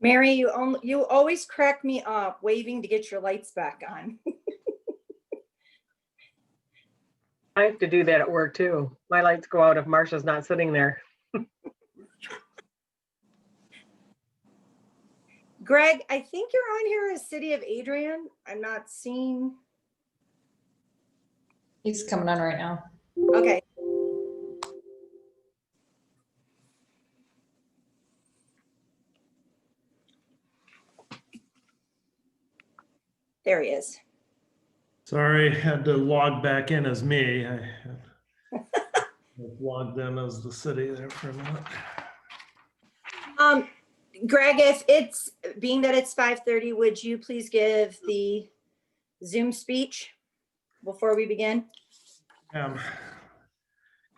Mary, you always crack me up waving to get your lights back on. I have to do that at work too. My lights go out if Marcia's not sitting there. Greg, I think you're on here as City of Adrian. I'm not seeing. He's coming on right now. Okay. There he is. Sorry, had to log back in as me. I logged in as the city there for a minute. Greg, if it's being that it's 5:30, would you please give the Zoom speech before we begin? Good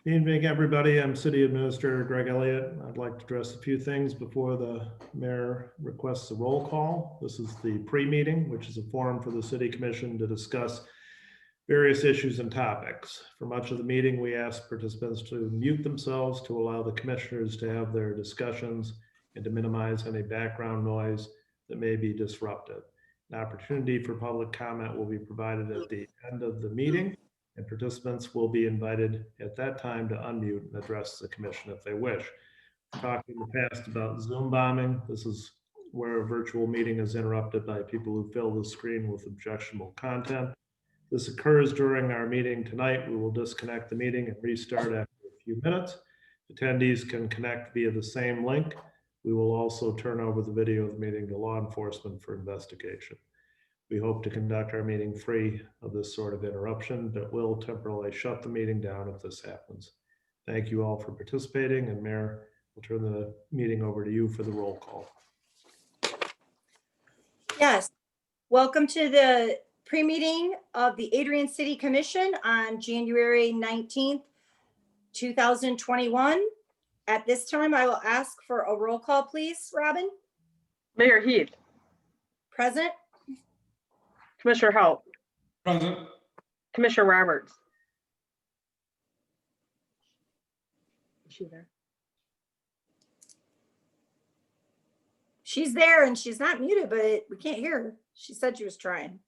evening, everybody. I'm City Administrator Greg Elliott. I'd like to address a few things before the mayor requests a roll call. This is the pre-meeting, which is a forum for the City Commission to discuss various issues and topics. For much of the meeting, we ask participants to mute themselves to allow the commissioners to have their discussions and to minimize any background noise that may be disruptive. An opportunity for public comment will be provided at the end of the meeting, and participants will be invited at that time to unmute and address the commission if they wish. We've talked in the past about Zoom bombing. This is where a virtual meeting is interrupted by people who fill the screen with objectionable content. This occurs during our meeting tonight. We will disconnect the meeting and restart after a few minutes. Attendees can connect via the same link. We will also turn over the video of the meeting to law enforcement for investigation. We hope to conduct our meeting free of this sort of interruption, but will temporarily shut the meeting down if this happens. Thank you all for participating, and Mayor, we'll turn the meeting over to you for the roll call. Yes. Welcome to the pre-meeting of the Adrian City Commission on January 19th, 2021. At this time, I will ask for a roll call, please, Robin. Mayor Heath. Present. Commissioner Halt. Present. Commissioner Roberts. Is she there? She's there and she's not muted, but we can't hear her. She said she was trying.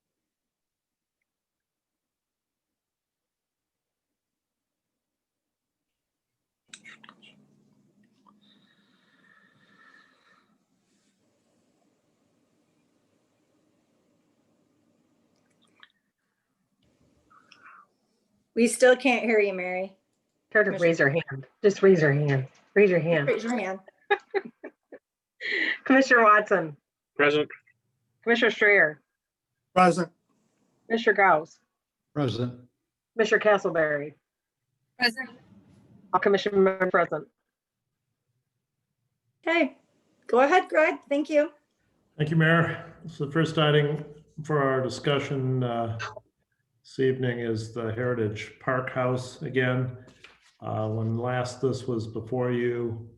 We still can't hear you, Mary. Try to raise her hand. Just raise her hand. Raise your hand. Raise your hand. Commissioner Watson. Present. Commissioner Strayer. Present. Mr. Gauss. Present. Mr. Castleberry. Present. All commission members present. Okay, go ahead, Greg. Thank you. Thank you, Mayor. So the first item for our discussion this evening is the Heritage Park House again. When last this was before you,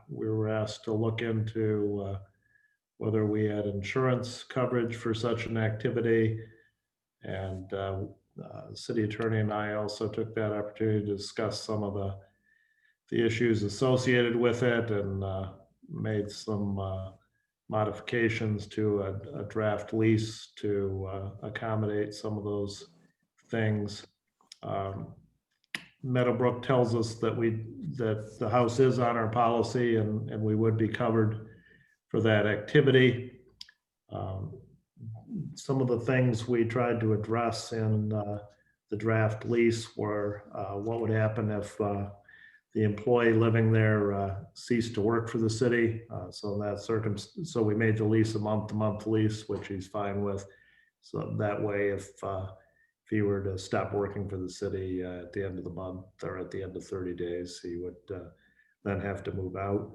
we were asked to look into whether we had insurance coverage for such an activity. And the city attorney and I also took that opportunity to discuss some of the the issues associated with it and made some modifications to a draft lease to accommodate some of those things. Meadowbrook tells us that that the house is on our policy and we would be covered for that activity. Some of the things we tried to address in the draft lease were what would happen if the employee living there ceased to work for the city. So in that so we made the lease a month-to-month lease, which he's fine with. So that way, if he were to stop working for the city at the end of the month or at the end of 30 days, he would then have to move out.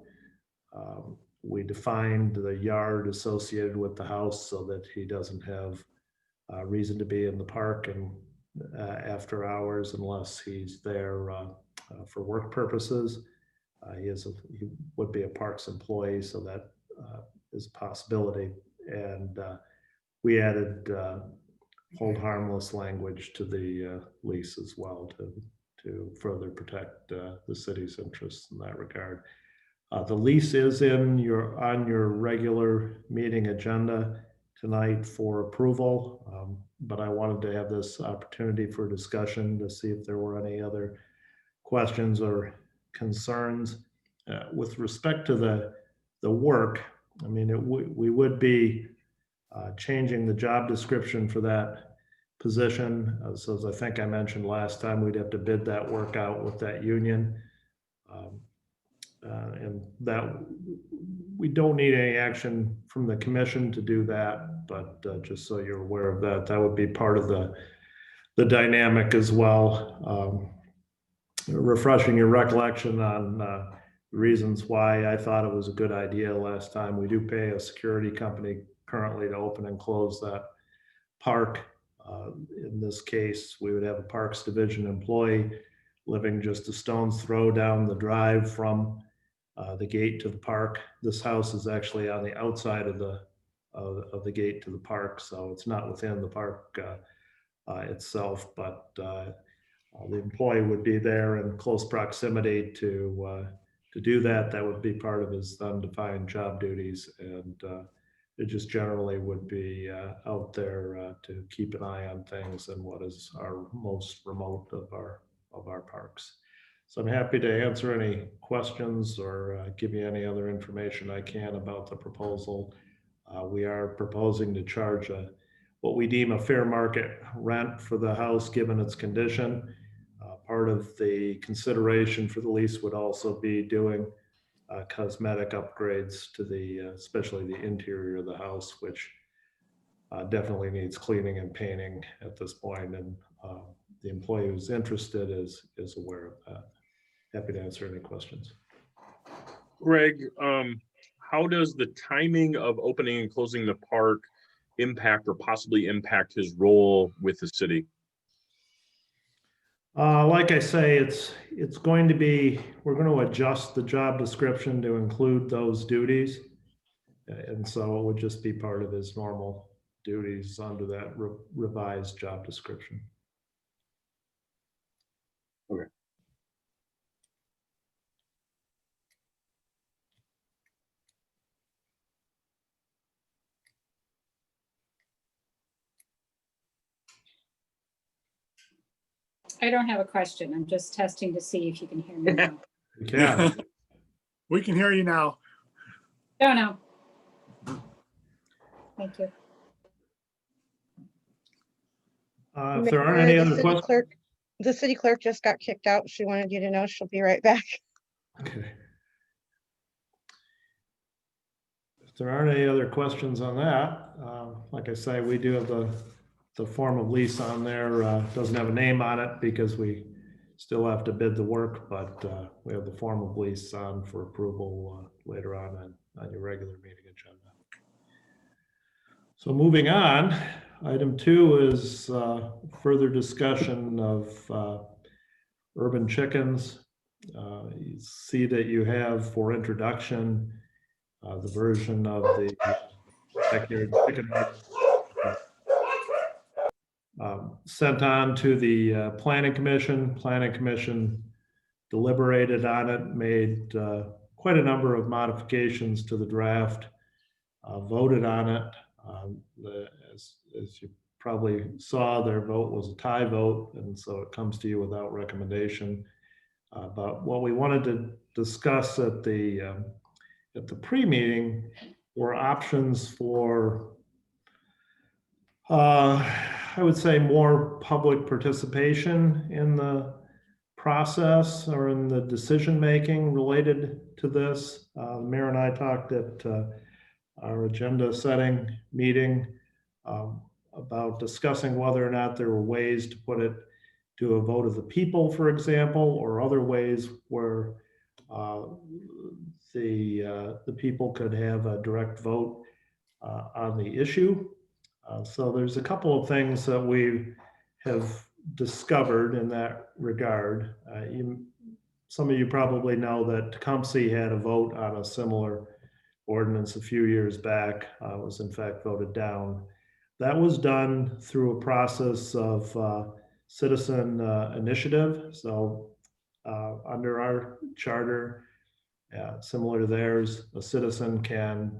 We defined the yard associated with the house so that he doesn't have reason to be in the park and after hours unless he's there for work purposes. He would be a parks employee, so that is a possibility. And we added hold harmless language to the lease as well to further protect the city's interests in that regard. The lease is on your regular meeting agenda tonight for approval, but I wanted to have this opportunity for discussion to see if there were any other questions or concerns. With respect to the work, I mean, we would be changing the job description for that position. So as I think I mentioned last time, we'd have to bid that work out with that union. And that we don't need any action from the commission to do that, but just so you're aware of that, that would be part of the dynamic as well. Refreshing your recollection on reasons why I thought it was a good idea last time. We do pay a security company currently to open and close that park. In this case, we would have a Parks Division employee living just a stone's throw down the drive from the gate to the park. This house is actually on the outside of the gate to the park, so it's not within the park itself, but the employee would be there in close proximity to do that. That would be part of his undefined job duties, and it just generally would be out there to keep an eye on things in what is our most remote of our parks. So I'm happy to answer any questions or give you any other information I can about the proposal. We are proposing to charge what we deem a fair market rent for the house given its condition. Part of the consideration for the lease would also be doing cosmetic upgrades to especially the interior of the house, which definitely needs cleaning and painting at this point. And the employee who's interested is aware of that. Happy to answer any questions. Greg, how does the timing of opening and closing the park impact or possibly impact his role with the city? Like I say, it's going to be, we're going to adjust the job description to include those duties. And so it would just be part of his normal duties under that revised job description. Okay. I don't have a question. I'm just testing to see if you can hear me now. Yeah. We can hear you now. No, no. Thank you. If there aren't any other questions. The city clerk just got kicked out. She wanted you to know she'll be right back. Okay. If there aren't any other questions on that, like I say, we do have the form of lease on there. Doesn't have a name on it because we still have to bid the work, but we have the form of lease on for approval later on your regular meeting agenda. So moving on, item 2 is further discussion of urban chickens. You see that you have for introduction the version of the backyard chicken sent on to the Planning Commission. Planning Commission deliberated on it, made quite a number of modifications to the draft, voted on it. As you probably saw, their vote was a tie vote, and so it comes to you without recommendation. But what we wanted to discuss at the pre-meeting were options for, I would say, more public participation in the process or in the decision-making related to this. The mayor and I talked at our agenda setting meeting about discussing whether or not there were ways to put it to a vote of the people, for example, or other ways where the people could have a direct vote on the issue. So there's a couple of things that we have discovered in that regard. Some of you probably know that Tecumseh had a vote on a similar ordinance a few years back, was in fact voted down. That was done through a process of citizen initiative. So under our charter, similar to theirs, a citizen can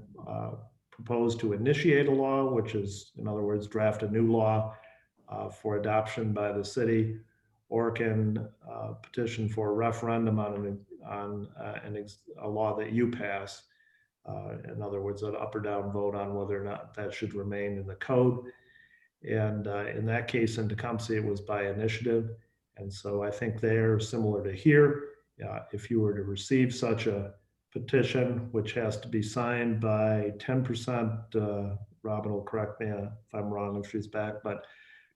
propose to initiate a law, which is, in other words, draft a new law for adoption by the city, or can petition for a referendum on a law that you pass. In other words, an up or down vote on whether or not that should remain in the code. And in that case, in Tecumseh, it was by initiative. And so I think they're similar to here. If you were to receive such a petition, which has to be signed by 10%, Robin will correct me if I'm wrong if she's back, but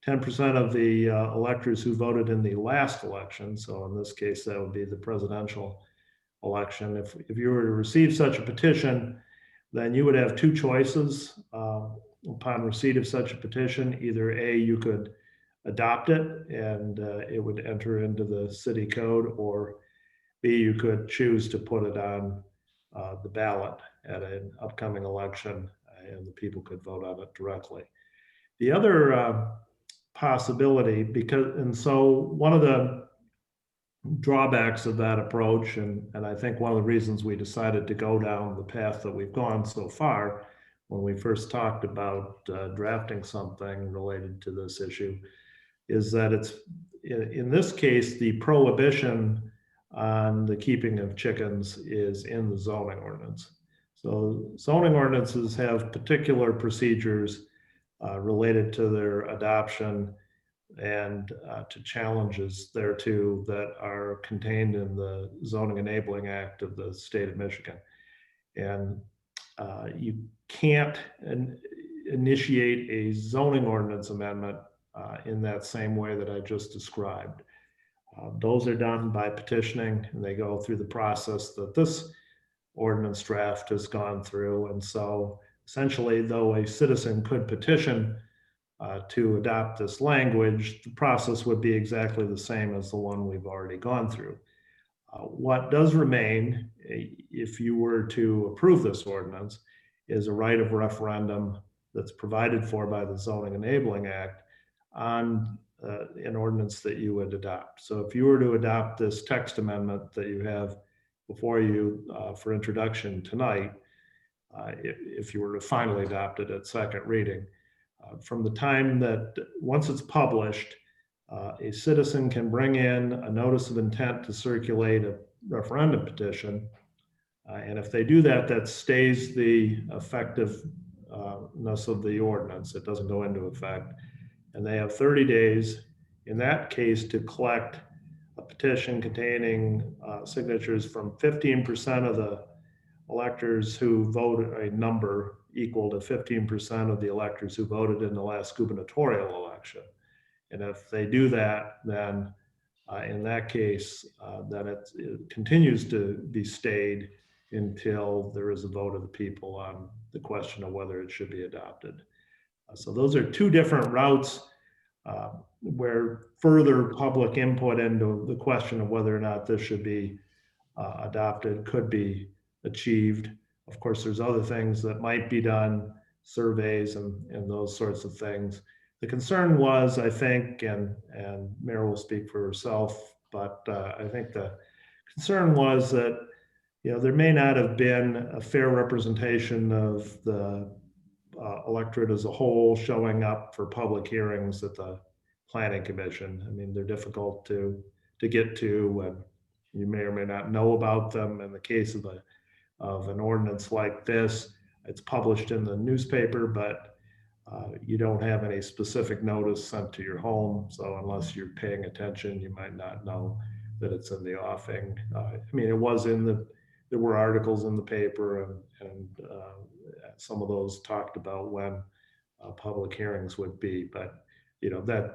10% of the electors who voted in the last election. So in this case, that would be the presidential election. If you were to receive such a petition, then you would have two choices upon receipt of such a petition. Either A, you could adopt it and it would enter into the city code, or B, you could choose to put it on the ballot at an upcoming election and the people could vote on it directly. The other possibility, so one of the drawbacks of that approach, and I think one of the reasons we decided to go down the path that we've gone so far when we first talked about drafting something related to this issue, is that it's, in this case, the prohibition on the keeping of chickens is in the zoning ordinance. So zoning ordinances have particular procedures related to their adoption and to challenges thereto that are contained in the Zoning Enabling Act of the state of Michigan. And you can't initiate a zoning ordinance amendment in that same way that I just described. Those are done by petitioning, and they go through the process that this ordinance draft has gone through. And so essentially, though a citizen could petition to adopt this language, the process would be exactly the same as the one we've already gone through. What does remain, if you were to approve this ordinance, is a right of referendum that's provided for by the Zoning Enabling Act on an ordinance that you would adopt. So if you were to adopt this text amendment that you have before you for introduction tonight, if you were to finally adopt it at second reading, from the time that, once it's published, a citizen can bring in a notice of intent to circulate a referendum petition. And if they do that, that stays the effectiveness of the ordinance. It doesn't go into effect. And they have 30 days in that case to collect a petition containing signatures from 15% of the electors who voted, a number equal to 15% of the electors who voted in the last gubernatorial election. And if they do that, then in that case, then it continues to be stayed until there is a vote of the people on the question of whether it should be adopted. So those are two different routes where further public input into the question of whether or not this should be adopted could be achieved. Of course, there's other things that might be done, surveys and those sorts of things. The concern was, I think, and Mayor will speak for herself, but I think the concern was that, there may not have been a fair representation of the electorate as a whole showing up for public hearings at the planning commission. I mean, they're difficult to get to, and you may or may not know about them. In the case of an ordinance like this, it's published in the newspaper, but you don't have any specific notice sent to your home. So unless you're paying attention, you might not know that it's in the offing. I mean, it was there were articles in the paper, and some of those talked about when public hearings would be. But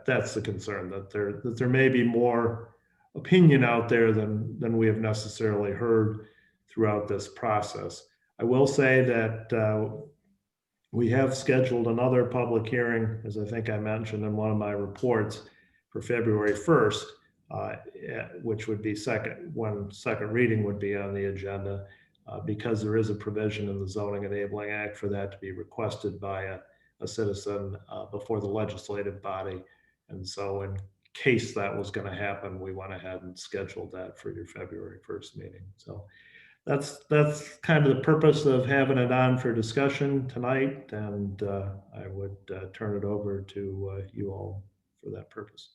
that's the concern, that there may be more opinion out there than we have necessarily heard throughout this process. I will say that we have scheduled another public hearing, as I think I mentioned in one of my reports, for February 1st, which would be second reading would be on the agenda, because there is a provision in the Zoning Enabling Act for that to be requested by a citizen before the legislative body. And so in case that was going to happen, we went ahead and scheduled that for your February 1st meeting. So that's kind of the purpose of having it on for discussion tonight. And I would turn it over to you all for that purpose.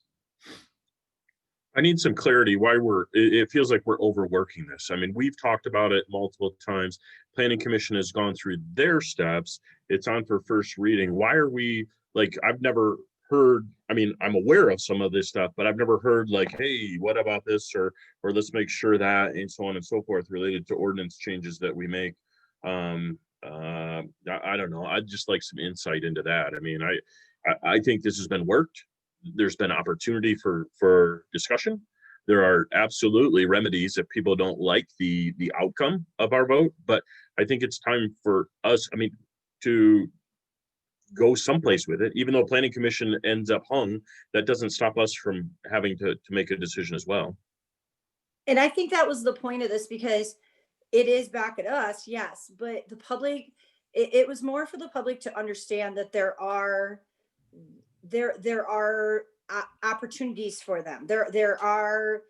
I need some clarity why it feels like we're overworking this. I mean, we've talked about it multiple times. Planning Commission has gone through their steps. It's on for first reading. Why are we, I've never heard, I mean, I'm aware of some of this stuff, but I've never heard hey, what about this? Or let's make sure that, and so on and so forth, related to ordinance changes that we make. I don't know. I'd just like some insight into that. I mean, I think this has been worked. There's been opportunity for discussion. There are absolutely remedies if people don't like the outcome of our vote, but I think it's time for us, to go someplace with it. Even though Planning Commission ends up hung, that doesn't stop us from having to make a decision as well. And I think that was the point of this, because it is back at us, yes, but the public, it was more for the public to understand that there are opportunities for them. There are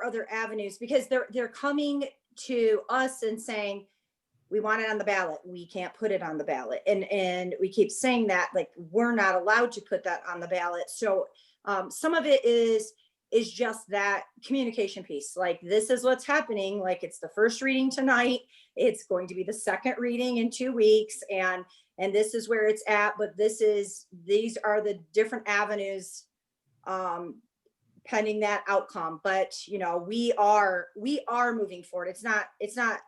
other avenues, because they're coming to us and saying, we want it on the ballot. We can't put it on the ballot. And we keep saying that, we're not allowed to put that on the ballot. So some of it is just that communication piece. This is what's happening. It's the first reading tonight. It's going to be the second reading in 2 weeks. And this is where it's at, but these are the different avenues pending that outcome. But we are moving forward. It's not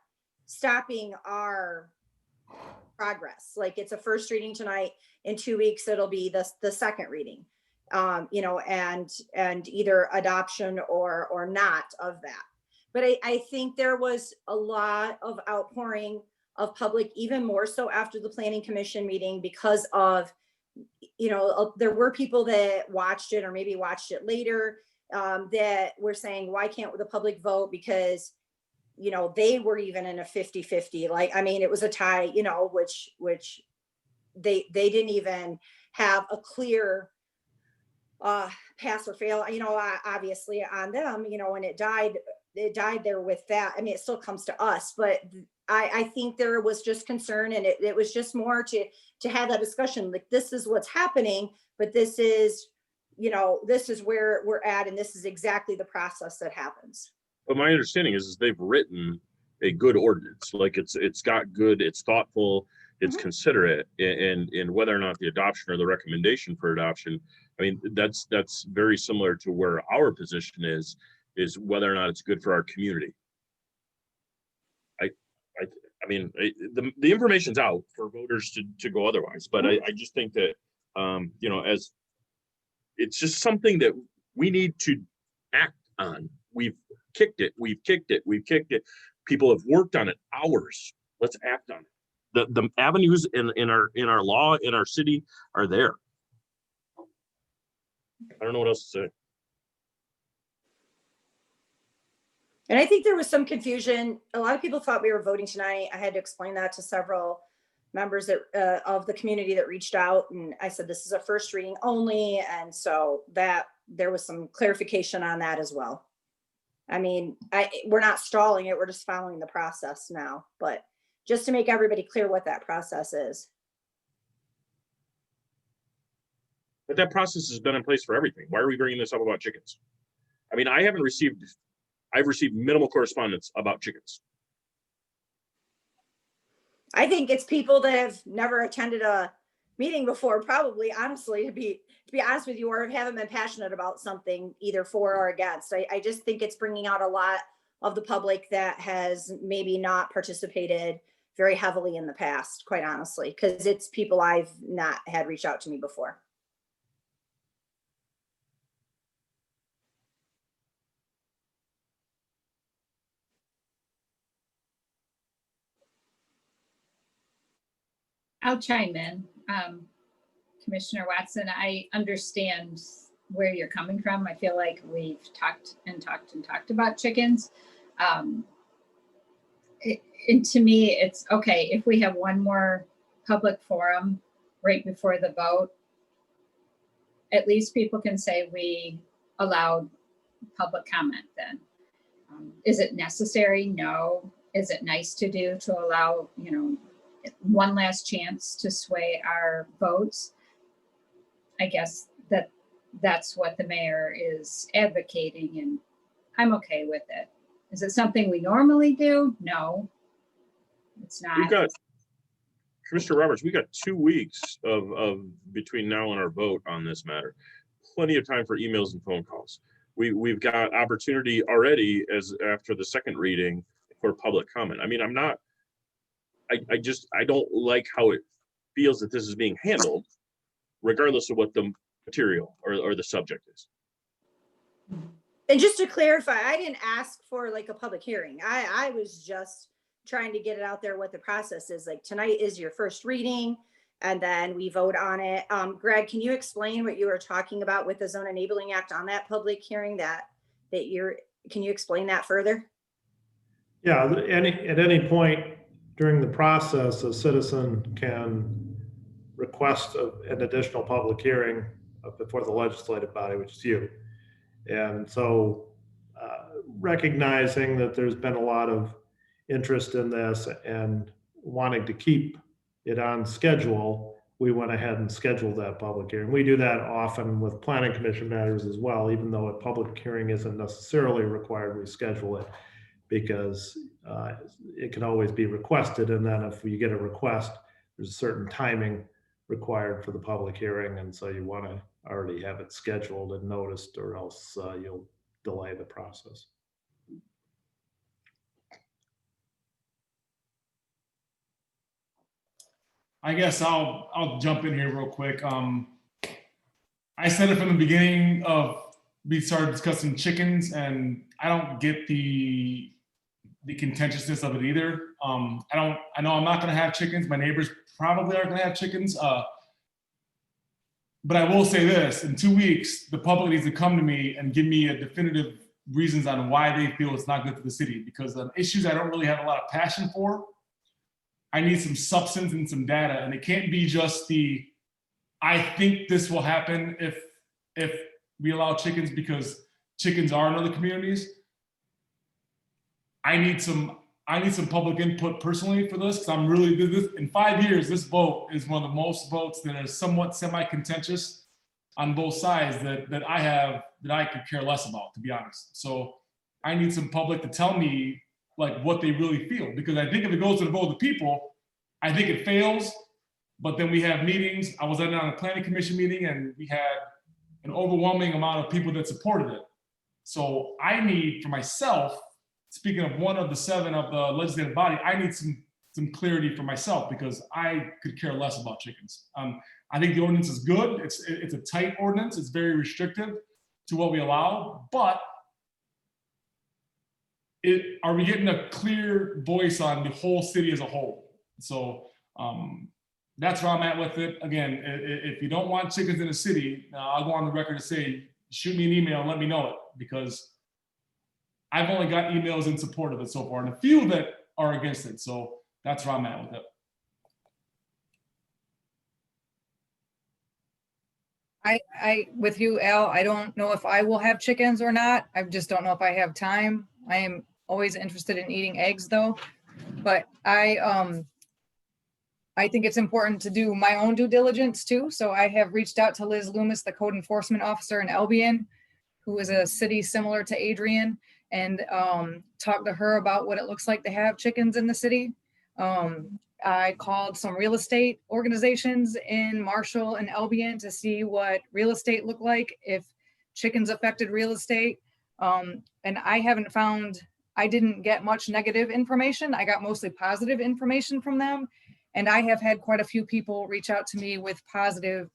stopping our progress. It's a first reading tonight. In 2 weeks, it'll be the second reading, and either adoption or not of that. But I think there was a lot of outpouring of public, even more so after the Planning Commission meeting, because of, there were people that watched it or maybe watched it later, that were saying, why can't the public vote? Because, they were even in a 50-50, it was a tie, which they didn't even have a clear pass or fail, obviously on them, when it died there with that. It still comes to us, but I think there was just concern, and it was just more to have that discussion. This is what's happening, but this is where we're at, and this is exactly the process that happens. But my understanding is they've written a good ordinance. It's got good, it's thoughtful, it's considerate, and whether or not the adoption or the recommendation for adoption, that's very similar to where our position is whether or not it's good for our community. The information's out for voters to go otherwise, but I just think that as it's just something that we need to act on. We've kicked it. People have worked on it hours. Let's act on it. The avenues in our law, in our city, are there. I don't know what else to say. And I think there was some confusion. A lot of people thought we were voting tonight. I had to explain that to several members of the community that reached out. And I said, this is a first reading only. And so that there was some clarification on that as well. I mean, we're not stalling it, we're just following the process now, but just to make everybody clear what that process is. But that process has been in place for everything. Why are we bringing this up about chickens? I mean, I've received minimal correspondence about chickens. I think it's people that have never attended a meeting before, probably, honestly, to be honest with you, or haven't been passionate about something either for or against. I just think it's bringing out a lot of the public that has maybe not participated very heavily in the past, quite honestly, because it's people I've not had reach out to me before. I'll chime in. Commissioner Watson, I understand where you're coming from. I feel like we've talked about chickens. And to me, it's okay if we have one more public forum right before the vote. At least people can say we allowed public comment then. Is it necessary? No. Is it nice to do to allow, one last chance to sway our votes? I guess that's what the mayor is advocating, and I'm okay with it. Is it something we normally do? No, it's not. We've got, Commissioner Roberts, we got 2 weeks of between now and our vote on this matter. Plenty of time for emails and phone calls. We've got opportunity already as after the second reading for public comment. I mean, I don't like how it feels that this is being handled, regardless of what the material or the subject is. And just to clarify, I didn't ask for like a public hearing. I was just trying to get it out there what the process is. Like tonight is your first reading and then we vote on it. Greg, can you explain what you were talking about with the Zone Enabling Act on that public hearing can you explain that further? Yeah, at any point during the process, a citizen can request an additional public hearing before the legislative body, which is you. And so recognizing that there's been a lot of interest in this and wanting to keep it on schedule, we went ahead and scheduled that public hearing. We do that often with planning commission matters as well, even though a public hearing isn't necessarily required, we schedule it because it can always be requested. And then if you get a request, there's a certain timing required for the public hearing. And so you want to already have it scheduled and noticed, or else you'll delay the process. I guess I'll jump in here real quick. I said it from the beginning of we started discussing chickens, and I don't get the contentiousness of it either. I know I'm not going to have chickens. My neighbors probably are going to have chickens. But I will say this: in 2 weeks, the public needs to come to me and give me a definitive reasons on why they feel it's not good for the city. Because issues I don't really have a lot of passion for, I need some substance and some data, and it can't be just I think this will happen if we allow chickens because chickens are in other communities. I need some public input personally for this, because I'm really in 5 years, this vote is one of the most votes that are somewhat semi-contentious on both sides that I could care less about, to be honest. So I need some public to tell me like what they really feel, because I think if it goes to the vote of the people, I think it fails. But then we have meetings. I was on a planning commission meeting and we had an overwhelming amount of people that supported it. So I need for myself, speaking of one of the 7 of the legislative body, I need some clarity for myself, because I could care less about chickens. I think the ordinance is good. It's a tight ordinance. It's very restrictive to what we allow, but are we getting a clear voice on the whole city as a whole? So that's where I'm at with it. Again, if you don't want chickens in the city, I'll go on the record to say, shoot me an email and let me know it, because I've only got emails in support of it so far, and a few that are against it. So that's where I'm at with it. With you, Al, I don't know if I will have chickens or not. I just don't know if I have time. I am always interested in eating eggs though. But I think it's important to do my own due diligence too. So I have reached out to Liz Loomis, the code enforcement officer in Albion, who is a city similar to Adrian, and talked to her about what it looks like to have chickens in the city. I called some real estate organizations in Marshall and Albion to see what real estate looked like, if chickens affected real estate. And I didn't get much negative information. I got mostly positive information from them. And I have had quite a few people reach out to me with positive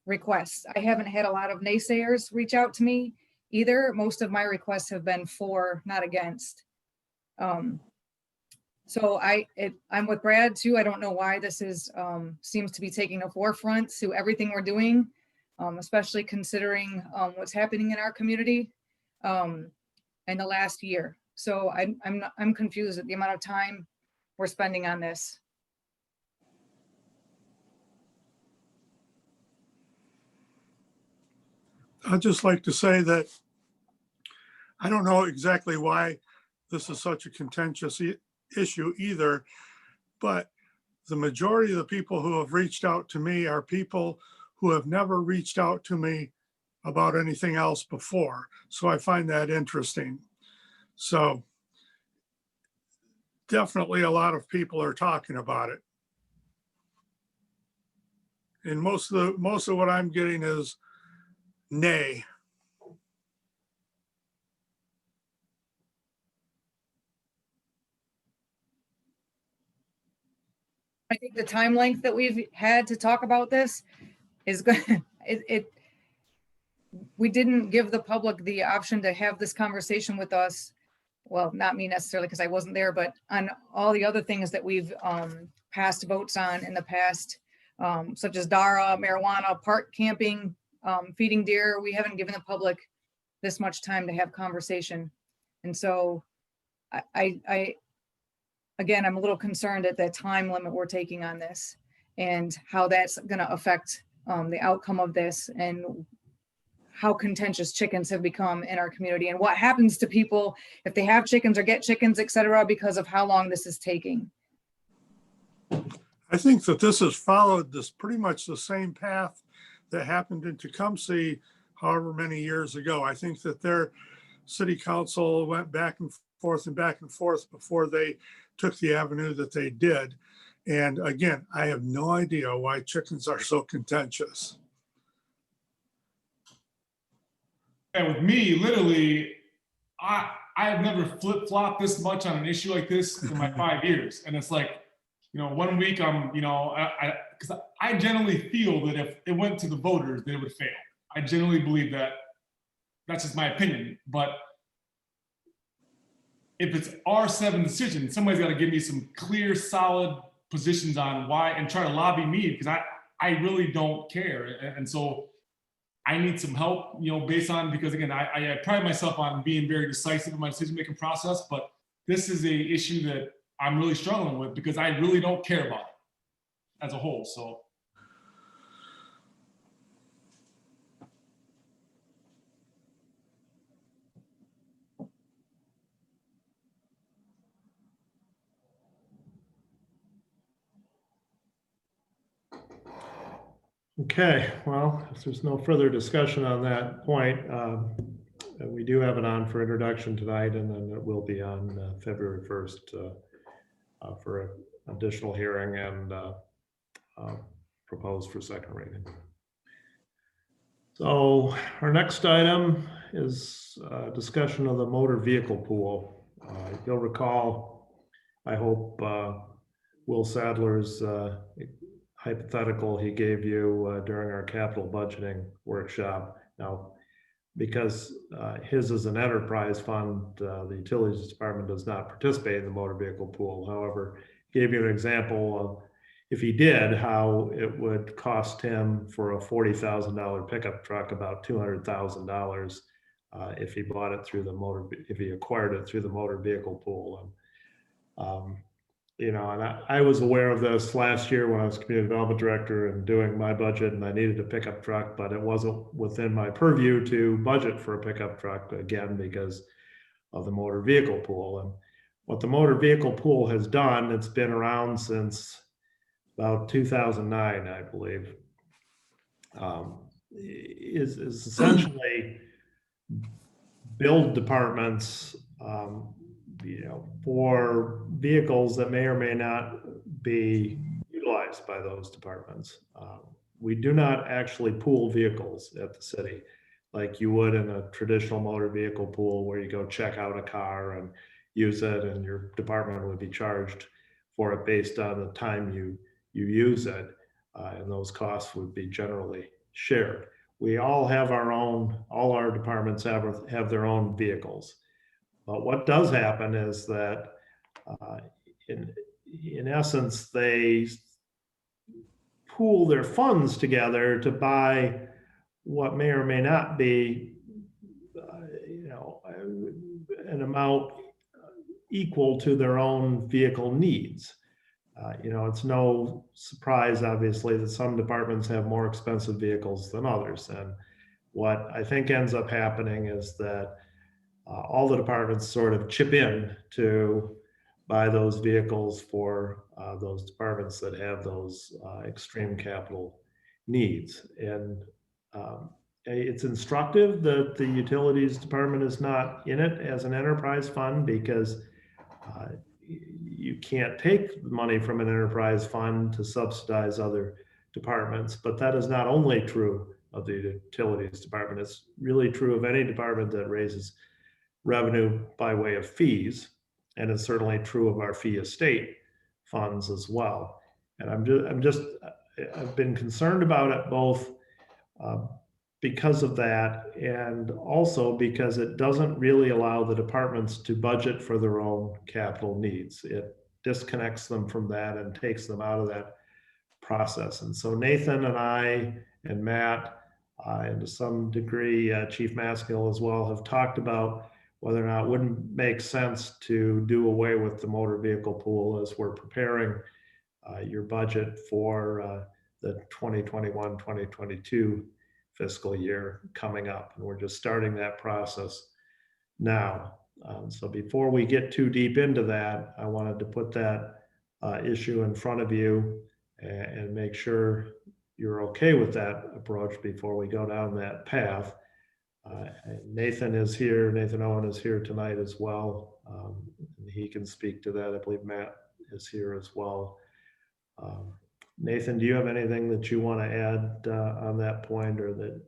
requests. I haven't had a lot of naysayers reach out to me either. Most of my requests have been for, not against. So I'm with Brad too. I don't know why this is seems to be taking a forefront to everything we're doing, especially considering what's happening in our community in the last year. So I'm confused at the amount of time we're spending on this. I'd just like to say that I don't know exactly why this is such a contentious issue either, but the majority of the people who have reached out to me are people who have never reached out to me about anything else before. So I find that interesting. So definitely a lot of people are talking about it. And most of what I'm getting is nay. I think the time length that we've had to talk about this is good. We didn't give the public the option to have this conversation with us. Well, not me necessarily because I wasn't there, but on all the other things that we've passed votes on in the past, such as DARA, marijuana, park camping, feeding deer. We haven't given the public this much time to have conversation. And so again, I'm a little concerned at the time limit we're taking on this and how that's going to affect the outcome of this and how contentious chickens have become in our community and what happens to people if they have chickens or get chickens, et cetera, because of how long this is taking. I think that this has followed this pretty much the same path that happened in Tecumseh however many years ago. I think that their city council went back and forth before they took the avenue that they did. And again, I have no idea why chickens are so contentious. And with me, literally, I have never flip-flopped this much on an issue like this in my 5 years. And it's like, 1 week I'm, because I generally feel that if it went to the voters, that it would fail. I generally believe that. That's just my opinion. But if it's R7 decision, somebody's got to give me some clear, solid positions on why and try to lobby me because I really don't care. And so I need some help, based on, because again, I pride myself on being very decisive in my decision-making process, but this is a issue that I'm really struggling with because I really don't care about it as a whole, so. Okay, well, if there's no further discussion on that point, we do have it on for introduction tonight, and then it will be on February 1st for an additional hearing and proposed for second reading. So our next item is discussion of the motor vehicle pool. You'll recall, I hope, Will Sadler's hypothetical he gave you during our capital budgeting workshop. Now, because his is an enterprise fund, the utilities department does not participate in the motor vehicle pool. However, gave you an example of if he did, how it would cost him for a $40,000 pickup truck about $200,000 if he bought it through the if he acquired it through the motor vehicle pool. And you know, and I was aware of this last year when I was community development director and doing my budget, and I needed a pickup truck, but it wasn't within my purview to budget for a pickup truck, again, because of the motor vehicle pool. And what the motor vehicle pool has done, it's been around since about 2009, I believe, is essentially build departments, you know, for vehicles that may or may not be utilized by those departments. We do not actually pool vehicles at the city like you would in a traditional motor vehicle pool where you go check out a car and use it, and your department would be charged for it based on the time you use it, and those costs would be generally shared. We all have our own, all our departments have their own vehicles. But what does happen is that in essence, they pool their funds together to buy what may or may not be, you know, an amount equal to their own vehicle needs. You know, it's no surprise, obviously, that some departments have more expensive vehicles than others. And what I think ends up happening is that all the departments sort of chip in to buy those vehicles for those departments that have those extreme capital needs. And it's instructive that the utilities department is not in it as an enterprise fund, because you can't take money from an enterprise fund to subsidize other departments. But that is not only true of the utilities department, it's really true of any department that raises revenue by way of fees. And it's certainly true of our fee estate funds as well. And I've been concerned about it both because of that, and also because it doesn't really allow the departments to budget for their own capital needs. It disconnects them from that and takes them out of that process. And so Nathan and I and Matt, and to some degree Chief Maskill as well, have talked about whether or not it wouldn't make sense to do away with the motor vehicle pool as we're preparing your budget for the 2021-2022 fiscal year coming up. And we're just starting that process now. So before we get too deep into that, I wanted to put that issue in front of you and make sure you're okay with that approach before we go down that path. Nathan is here. Nathan Owen is here tonight as well. He can speak to that. I believe Matt is here as well. Nathan, do you have anything that you want to add on that point, or that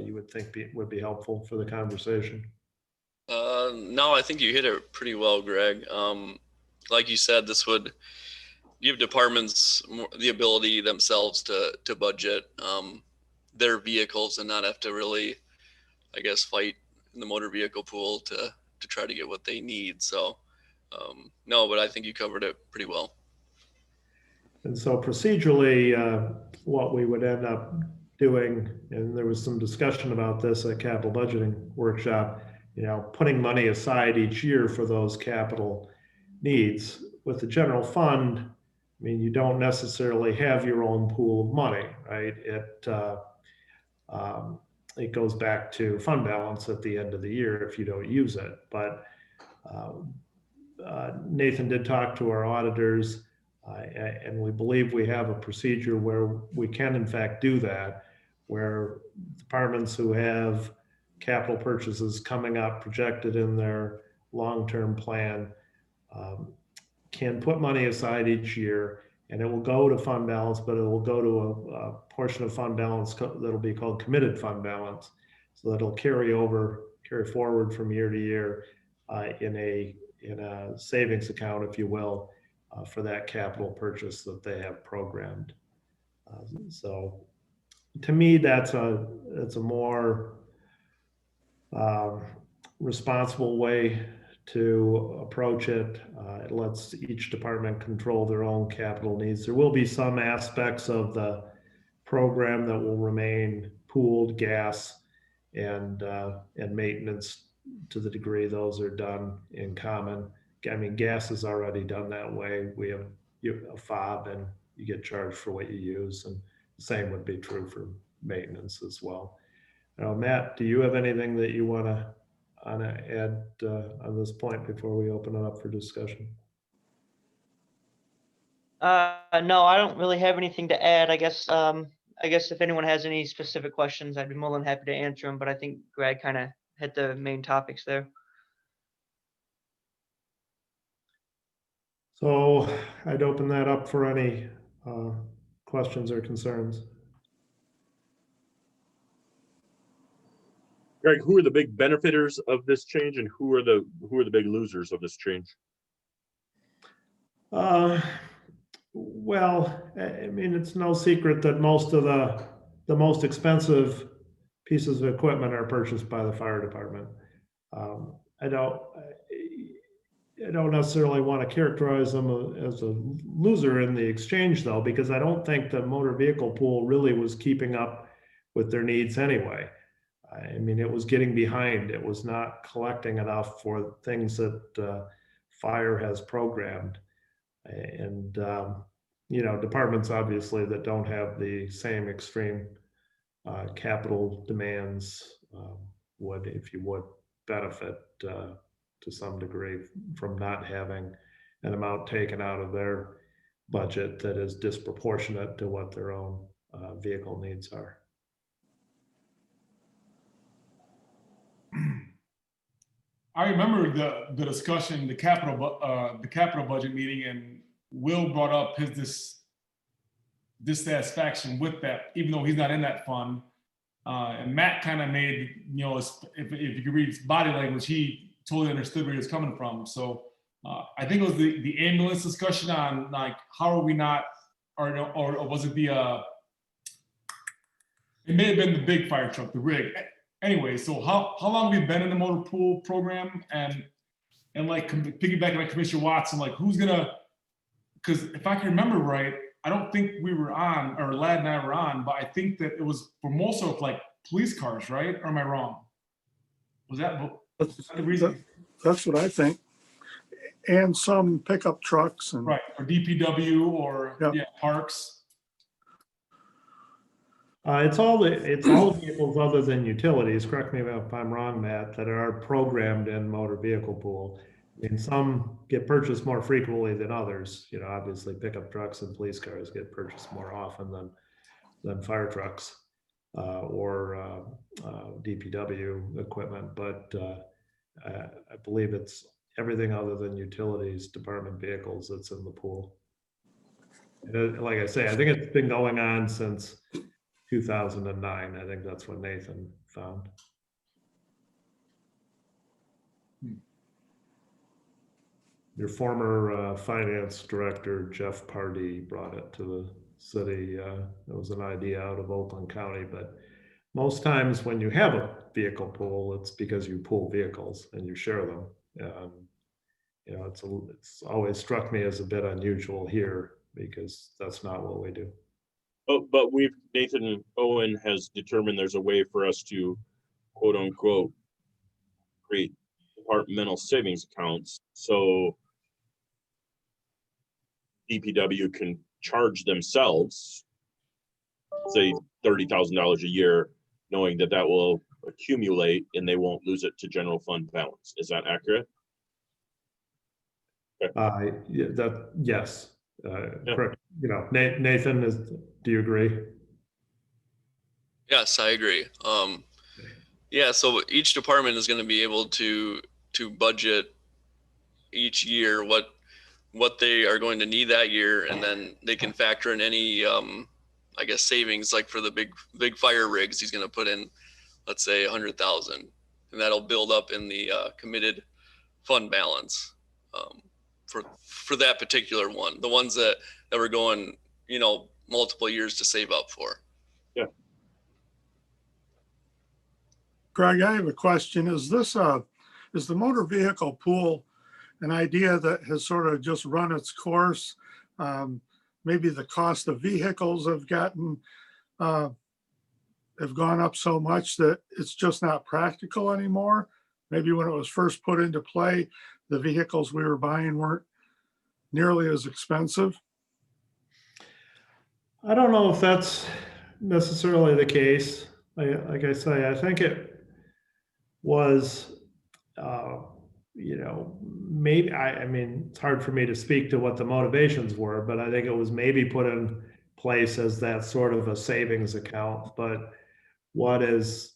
you would think would be helpful for the conversation? No, I think you hit it pretty well, Greg. Like you said, this would give departments the ability themselves to budget their vehicles and not have to really, I guess, fight in the motor vehicle pool to try to get what they need. So no, but I think you covered it pretty well. And so procedurally, what we would end up doing, and there was some discussion about this at capital budgeting workshop, you know, putting money aside each year for those capital needs. With the general fund, I mean, you don't necessarily have your own pool of money, right? It goes back to fund balance at the end of the year if you don't use it. But Nathan did talk to our auditors, and we believe we have a procedure where we can in fact do that, where departments who have capital purchases coming up projected in their long-term plan can put money aside each year, and it will go to fund balance, but it will go to a portion of fund balance that'll be called committed fund balance. So that it'll carry forward from year to year in a savings account, if you will, for that capital purchase that they have programmed. So to me, that's a more responsible way to approach it. It lets each department control their own capital needs. There will be some aspects of the program that will remain pooled, gas and maintenance, to the degree those are done in common. I mean, gas is already done that way. We have a fob and you get charged for what you use, and the same would be true for maintenance as well. Matt, do you have anything that you want to add on this point before we open it up for discussion? No, I don't really have anything to add. I guess if anyone has any specific questions, I'd be more than happy to answer them. But I think Greg kind of hit the main topics there. So I'd open that up for any questions or concerns. Greg, who are the big benefiters of this change, and who are the big losers of this change? Well, I mean, it's no secret that most of the most expensive pieces of equipment are purchased by the fire department. I don't necessarily want to characterize them as a loser in the exchange, though, because I don't think the motor vehicle pool really was keeping up with their needs anyway. I mean, it was getting behind. It was not collecting enough for things that fire has programmed. And, departments obviously that don't have the same extreme capital demands would, if you would, benefit to some degree from not having an amount taken out of their budget that is disproportionate to what their own vehicle needs are. I remember the discussion, the capital budget meeting, and Will brought up his dissatisfaction with that, even though he's not in that fund. And Matt kind of made, if you could read his body language, he totally understood where he was coming from. So I think it was the ambulance discussion on like how are we not, or was it it may have been the big fire truck, the rig. Anyway, so how long have we been in the motor pool program, and like piggybacking on Commissioner Watson, like who's gonna? Because if I can remember right, I don't think we were on, or Ladd and I were on, but I think that it was for most of like police cars, right? Or am I wrong? Was that the reason? That's what I think. And some pickup trucks and. Right, or DPW or Yeah. parks. It's all vehicles other than utilities, correct me if I'm wrong, Matt, that are programmed in motor vehicle pool. And some get purchased more frequently than others. Obviously pickup trucks and police cars get purchased more often than fire trucks or DPW equipment. But I believe it's everything other than utilities, department vehicles that's in the pool. And like I say, I think it's been going on since 2009. I think that's what Nathan found. Your former finance director, Jeff Pardee, brought it to the city. It was an idea out of Oakland County, but most times when you have a vehicle pool, it's because you pool vehicles and you share them. It's always struck me as a bit unusual here because that's not what we do. But Nathan Owen has determined there's a way for us to, quote unquote, create departmental savings accounts. So DPW can charge themselves, say $30,000 a year, knowing that will accumulate and they won't lose it to general fund balance. Is that accurate? Yes. Correct. Nathan, do you agree? Yes, I agree. So each department is going to be able to budget each year what they are going to need that year, and then they can factor in any savings, like for the big fire rigs, he's going to put in, let's say, 100,000, and that'll build up in the committed fund balance for that particular one. The ones that were going, multiple years to save up for. Yeah. Greg, I have a question. Is the motor vehicle pool an idea that has sort of just run its course? Maybe the cost of vehicles have gone up so much that it's just not practical anymore. Maybe when it was first put into play, the vehicles we were buying weren't nearly as expensive? I don't know if that's necessarily the case. Like I say, I think it was, maybe, I mean, it's hard for me to speak to what the motivations were, but I think it was maybe put in place as that sort of a savings account. But what is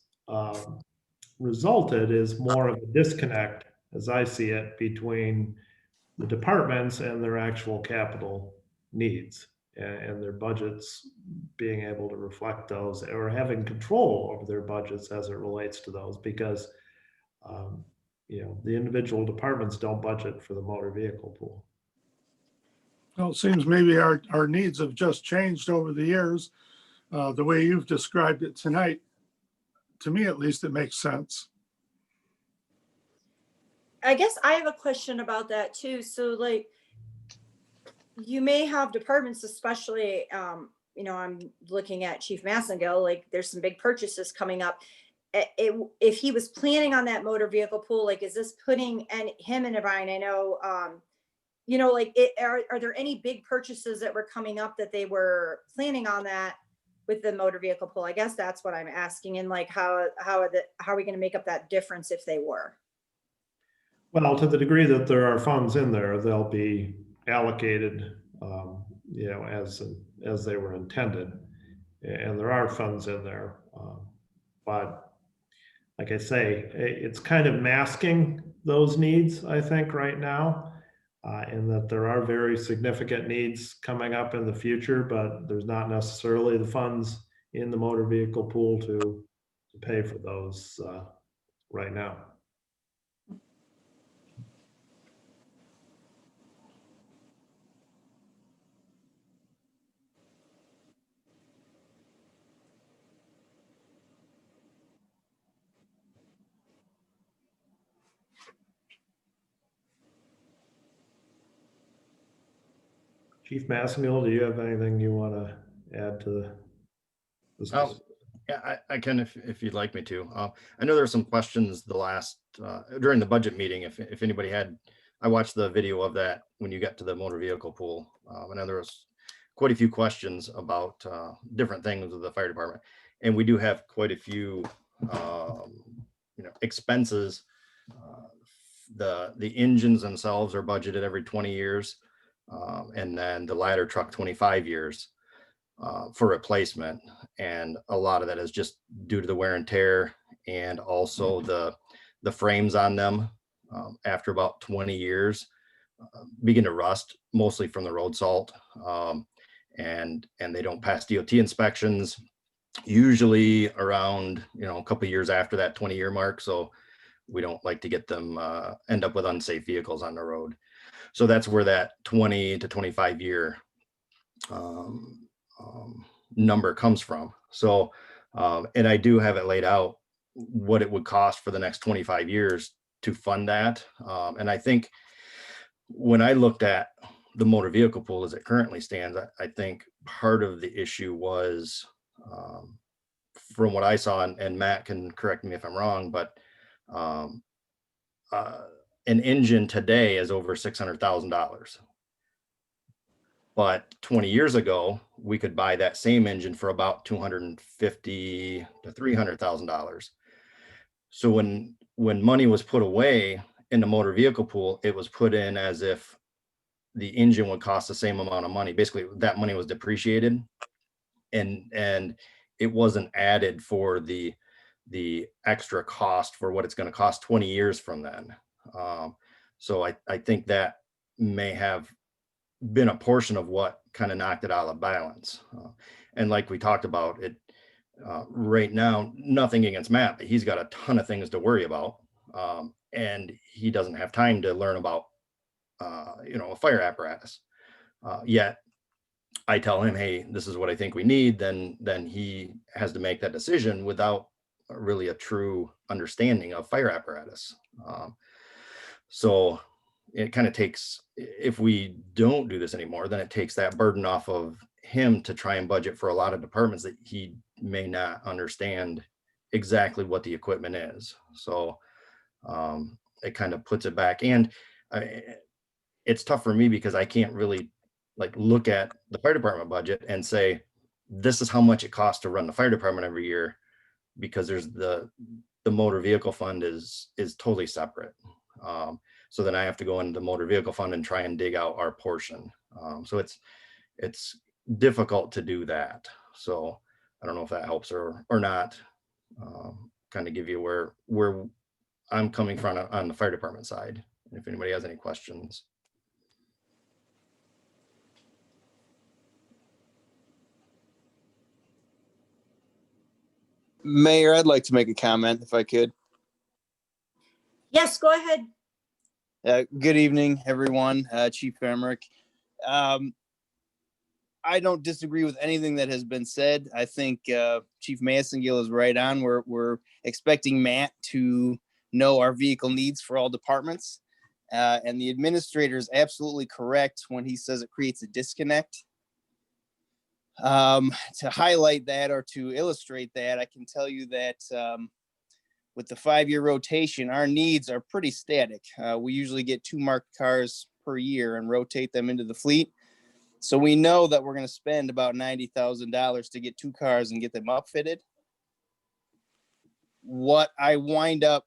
resulted is more of a disconnect, as I see it, between the departments and their actual capital needs and their budgets being able to reflect those or having control over their budgets as it relates to those because the individual departments don't budget for the motor vehicle pool. Well, it seems maybe our needs have just changed over the years. The way you've described it tonight, to me at least, it makes sense. I guess I have a question about that too. So like, you may have departments, especially, I'm looking at Chief Massengill, like there's some big purchases coming up. If he was planning on that motor vehicle pool, like, is this putting him in a bind? I know, are there any big purchases that were coming up that they were planning on that with the motor vehicle pool? I guess that's what I'm asking. And like, how are we going to make up that difference if they were? Well, to the degree that there are funds in there, they'll be allocated, as they were intended. And there are funds in there. But like I say, it's kind of masking those needs, I think, right now, in that there are very significant needs coming up in the future, but there's not necessarily the funds in the motor vehicle pool to pay for those right now. Chief Massengill, do you have anything you want to add to this? Oh, yeah, I can if you'd like me to. I know there were some questions during the budget meeting. If anybody had, I watched the video of that when you got to the motor vehicle pool. I know there was quite a few questions about different things with the fire department, and we do have quite a few expenses. The engines themselves are budgeted every 20 years. And then the ladder truck 25 years for replacement. And a lot of that is just due to the wear and tear and also the frames on them after about 20 years begin to rust, mostly from the road salt. And they don't pass DOT inspections, usually around, a couple of years after that 20-year mark. So we don't like to get them end up with unsafe vehicles on the road. So that's where that 20 to 25 year number comes from. So, and I do have it laid out what it would cost for the next 25 years to fund that. And I think when I looked at the motor vehicle pool as it currently stands, I think part of the issue was, from what I saw, and Matt can correct me if I'm wrong, but an engine today is over $600,000. But 20 years ago, we could buy that same engine for about $250,000 to $300,000. So when money was put away in the motor vehicle pool, it was put in as if the engine would cost the same amount of money. Basically, that money was depreciated, and it wasn't added for the extra cost for what it's going to cost 20 years from then. So I think that may have been a portion of what kind of knocked it out of balance. And like we talked about it, right now, nothing against Matt, but he's got a ton of things to worry about. And he doesn't have time to learn about, a fire apparatus. Yet I tell him, hey, this is what I think we need. Then he has to make that decision without really a true understanding of fire apparatus. So it kind of takes, if we don't do this anymore, then it takes that burden off of him to try and budget for a lot of departments that he may not understand exactly what the equipment is. So it kind of puts it back. And it's tough for me because I can't really like look at the fire department budget and say, this is how much it costs to run the fire department every year, because there's the motor vehicle fund is totally separate. So then I have to go into the motor vehicle fund and try and dig out our portion. So it's difficult to do that. So I don't know if that helps or not. Kind of give you where I'm coming from on the fire department side. And if anybody has any questions. Mayor, I'd like to make a comment if I could. Yes, go ahead. Good evening, everyone. Chief Emmerich. I don't disagree with anything that has been said. I think Chief Massengill is right on. We're expecting Matt to know our vehicle needs for all departments. And the administrator is absolutely correct when he says it creates a disconnect. To highlight that or to illustrate that, I can tell you that with the 5-year rotation, our needs are pretty static. We usually get 2 marked cars per year and rotate them into the fleet. So we know that we're going to spend about $90,000 to get 2 cars and get them upfitted. What I wind up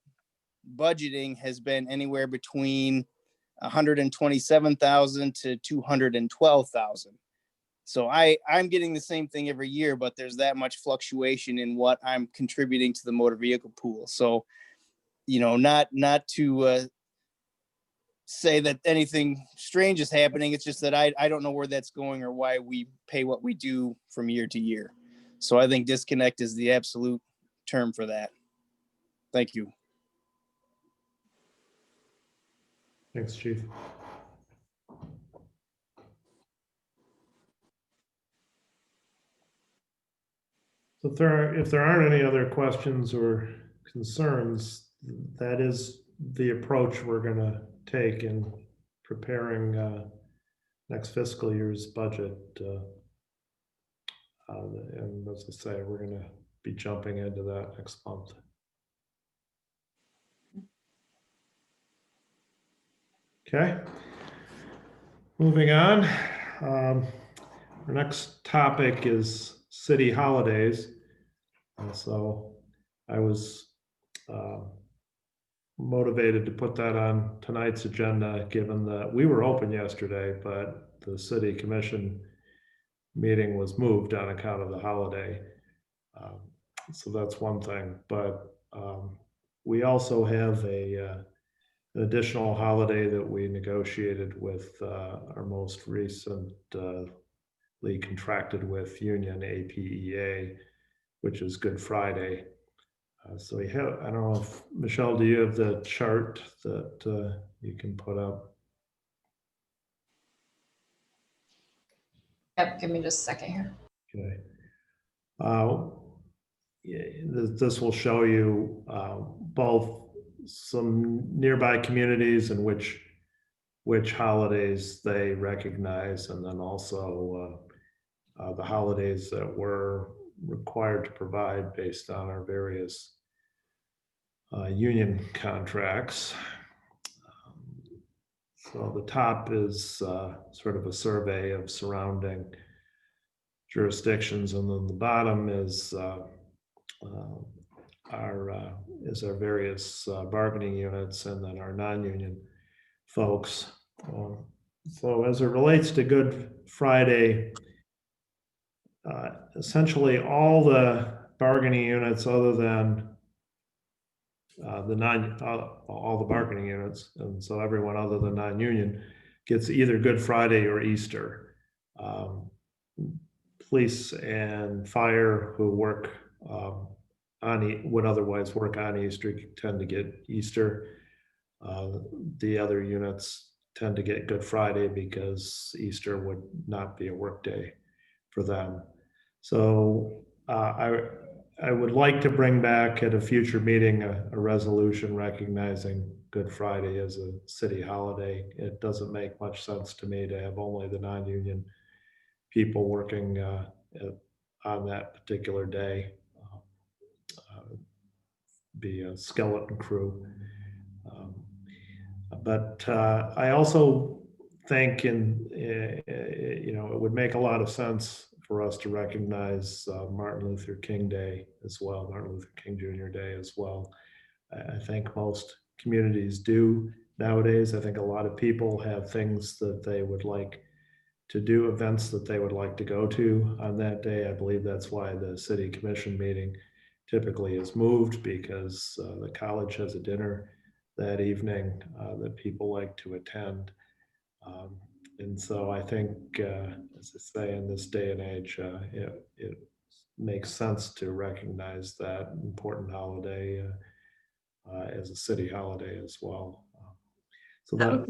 budgeting has been anywhere between $127,000 to $212,000. So I'm getting the same thing every year, but there's that much fluctuation in what I'm contributing to the motor vehicle pool. So, you know, not to say that anything strange is happening. It's just that I don't know where that's going or why we pay what we do from year to year. So I think disconnect is the absolute term for that. Thank you. Thanks, Chief. So if there aren't any other questions or concerns, that is the approach we're going to take in preparing next fiscal year's budget. And as I say, we're going to be jumping into that next month. Okay. Moving on. Our next topic is city holidays. So I was motivated to put that on tonight's agenda, given that we were open yesterday, but the city commission meeting was moved on account of the holiday. So that's one thing, but we also have an additional holiday that we negotiated with our most recently contracted with union, APEA, which is Good Friday. So we have, I don't know if, Michelle, do you have the chart that you can put up? Yep, give me just a second here. Okay. Yeah, this will show you both some nearby communities and which holidays they recognize, and then also the holidays that we're required to provide based on our various union contracts. So the top is sort of a survey of surrounding jurisdictions, and then the bottom is our various bargaining units, and then our non-union folks. So as it relates to Good Friday, essentially all the bargaining units other than all the bargaining units, and so everyone other than non-union gets either Good Friday or Easter. Police and fire who work would otherwise work on Easter tend to get Easter. The other units tend to get Good Friday because Easter would not be a work day for them. So I would like to bring back at a future meeting a resolution recognizing Good Friday as a city holiday. It doesn't make much sense to me to have only the non-union people working on that particular day, be a skeleton crew. But I also think it would make a lot of sense for us to recognize Martin Luther King Day as well, Martin Luther King Jr. Day as well. I think most communities do nowadays. I think a lot of people have things that they would like to do, events that they would like to go to on that day. I believe that's why the city commission meeting typically is moved, because the college has a dinner that evening that people like to attend. And so I think, as I say, in this day and age, it makes sense to recognize that important holiday as a city holiday as well. So that,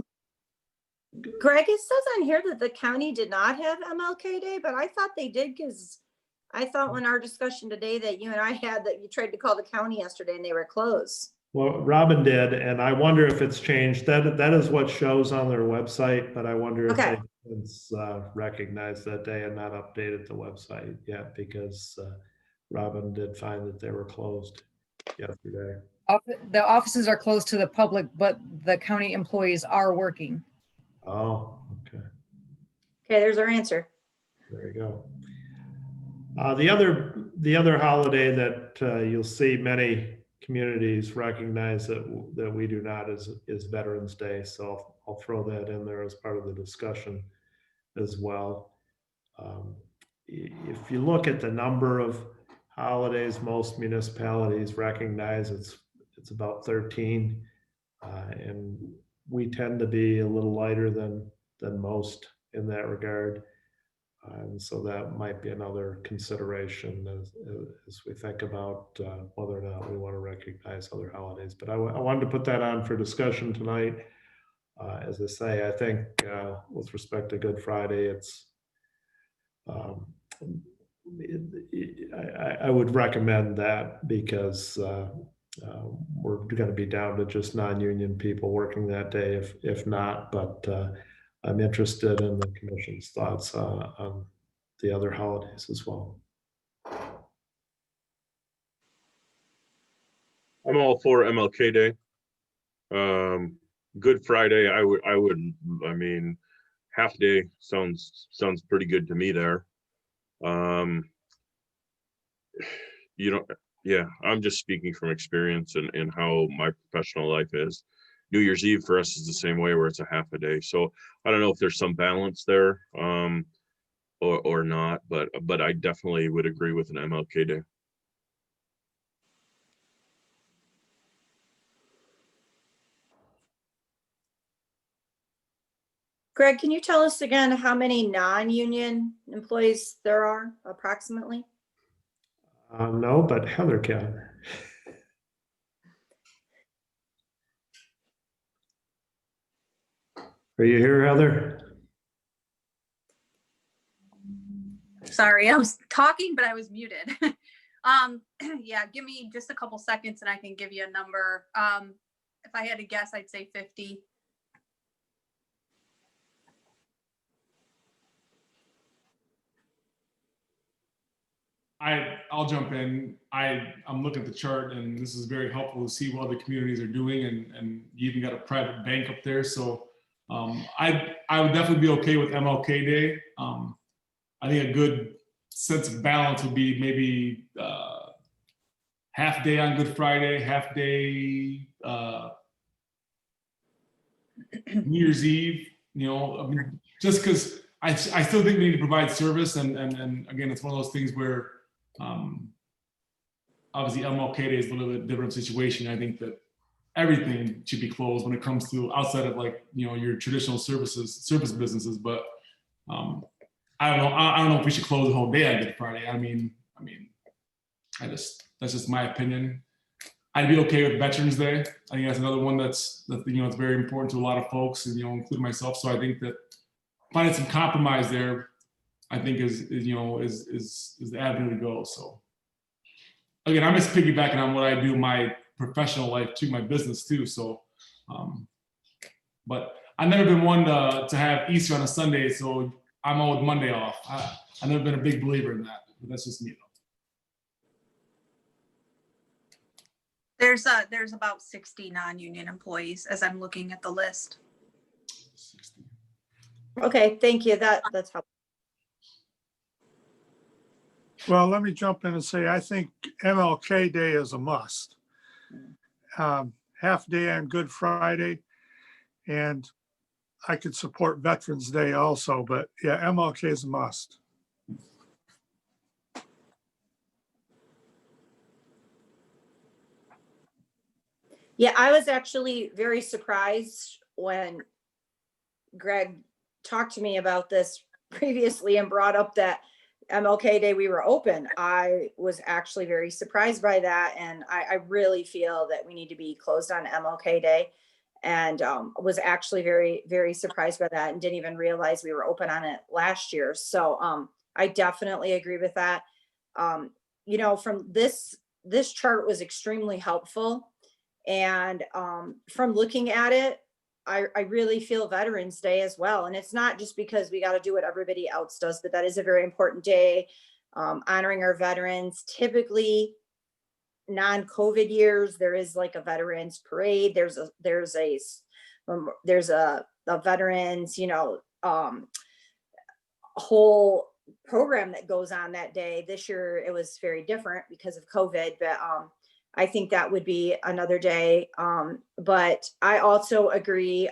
Greg, it says on here that the county did not have MLK Day, but I thought they did, because I thought when our discussion today that you and I had, that you tried to call the county yesterday and they were closed. well, Robin did, and I wonder if it's changed. That is what shows on their website, but I wonder if Okay. they've recognized that day and not updated the website yet, because Robin did find that they were closed yesterday. The offices are closed to the public, but the county employees are working. Oh, okay. Okay, there's our answer. There you go. The other holiday that you'll see many communities recognize that we do not is Veterans Day. So I'll throw that in there as part of the discussion as well. If you look at the number of holidays most municipalities recognize, it's about 13, and we tend to be a little lighter than most in that regard. And so that might be another consideration as we think about whether or not we want to recognize other holidays. But I wanted to put that on for discussion tonight. As I say, I think with respect to Good Friday, I would recommend that, because we're going to be down to just non-union people working that day if not, but I'm interested in the commission's thoughts on the other holidays as well. I'm all for MLK Day. Good Friday, I mean, half day sounds pretty good to me there. Yeah, I'm just speaking from experience and how my professional life is. New Year's Eve for us is the same way, where it's a half a day. So I don't know if there's some balance there, or not, but I definitely would agree with an MLK Day. Greg, can you tell us again how many non-union employees there are approximately? No, but Heather can. Are you here, Heather? Sorry, I was talking, but I was muted. Yeah, give me just a couple seconds and I can give you a number. If I had to guess, I'd say 50. I'll jump in. I'm looking at the chart, and this is very helpful to see what other communities are doing, and you even got a private bank up there. So I would definitely be okay with MLK Day. I think a good sense of balance would be maybe half day on Good Friday, half day New Year's Eve. I mean, just because I still think we need to provide service, and again, it's one of those things where obviously MLK Day is a little bit different situation. I think that everything should be closed when it comes to outside of your traditional service businesses. But I don't know if we should close the whole day on Good Friday. I mean, that's just my opinion. I'd be okay with Veterans Day. I think that's another one that's it's very important to a lot of folks, and including myself. So I think that finding some compromise there, I think is the avenue to go. So again, I'm just piggybacking on what I do in my professional life too, my business too. So, but I've never been one to have Easter on a Sunday, so I'm all with Monday off. I've never been a big believer in that, but that's just me though. There's about 60 non-union employees as I'm looking at the list. Okay, thank you. That's helpful. Well, let me jump in and say, I think MLK Day is a must. Half day on Good Friday, and I could support Veterans Day also, but yeah, MLK is a must. Yeah, I was actually very surprised when Greg talked to me about this previously and brought up that MLK Day we were open. I was actually very surprised by that. And I really feel that we need to be closed on MLK Day. And was actually very, very surprised by that and didn't even realize we were open on it last year. So I definitely agree with that. You know, from this chart was extremely helpful. And from looking at it, I really feel Veterans Day as well. And it's not just because we got to do what everybody else does, but that is a very important day, honoring our veterans. Typically, non-COVID years, there is like a veterans parade. There's a veterans, you know, whole program that goes on that day. This year it was very different because of COVID, but I think that would be another day. But I also agree,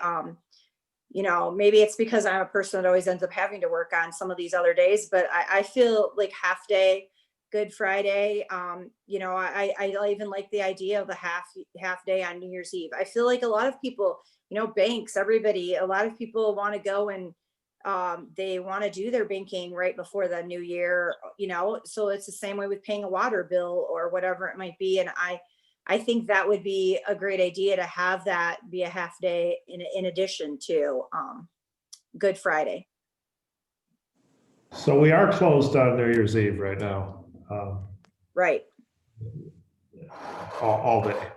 you know, maybe it's because I'm a person that always ends up having to work on some of these other days, but I feel like half day, Good Friday. You know, I even like the idea of a half day on New Year's Eve. I feel like a lot of people, you know, banks, everybody, a lot of people want to go and they want to do their banking right before the new year, you know, so it's the same way with paying a water bill or whatever it might be. And I think that would be a great idea to have that be a half day in addition to Good Friday. So we are closed on New Year's Eve right now. Right. All day.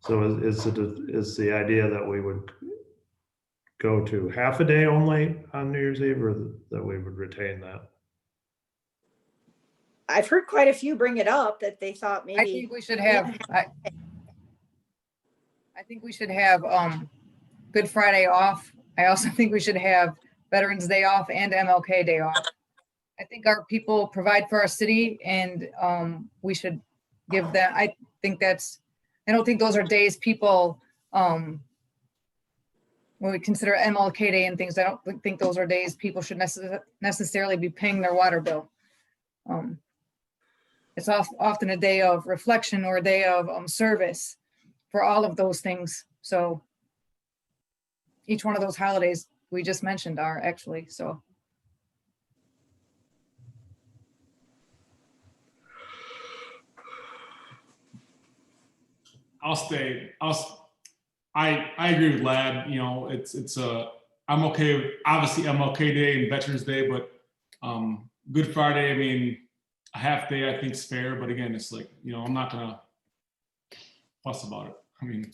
So is the idea that we would go to half a day only on New Year's Eve, or that we would retain that? I've heard quite a few bring it up that they thought maybe. I think we should have, I think we should have Good Friday off. I also think we should have Veterans Day off and MLK Day off. I think our people provide for our city, and we should give them, I don't think those are days people, when we consider MLK Day and things, I don't think those are days people should necessarily be paying their water bill. It's often a day of reflection or a day of service for all of those things. So each one of those holidays we just mentioned are actually, so. I'll stay. I agree with Lad. You know, I'm okay. Obviously, MLK Day and Veterans Day, but Good Friday. I mean, a half day I think is fair. But again, it's like, you know, I'm not gonna fuss about it. I mean.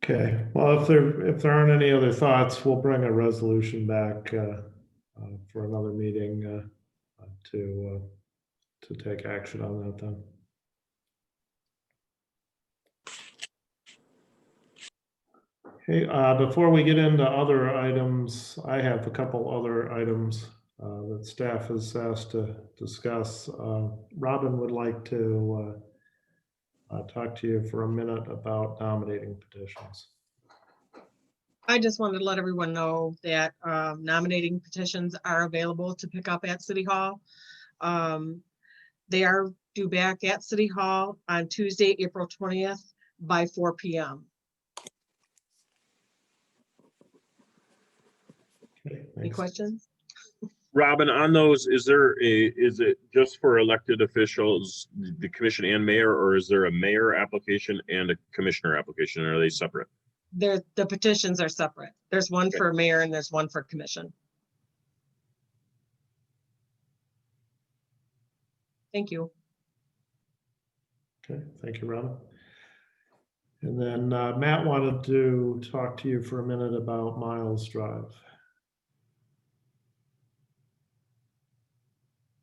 Okay, well, if there aren't any other thoughts, we'll bring a resolution back for another meeting to take action on that then. Okay, before we get into other items, I have a couple other items that staff has asked to discuss. Robin would like to talk to you for a minute about nominating petitions. I just wanted to let everyone know that nominating petitions are available to pick up at City Hall. They are due back at City Hall on Tuesday, April 20th by 4 p.m. Okay, Any questions? Robin, on those, is it just for elected officials, the commission and mayor, or is there a mayor application and a commissioner application? Or are they separate? The petitions are separate. There's one for mayor and there's one for commission. Thank you. Okay, thank you, Robin. And then Matt wanted to talk to you for a minute about Miles Drive.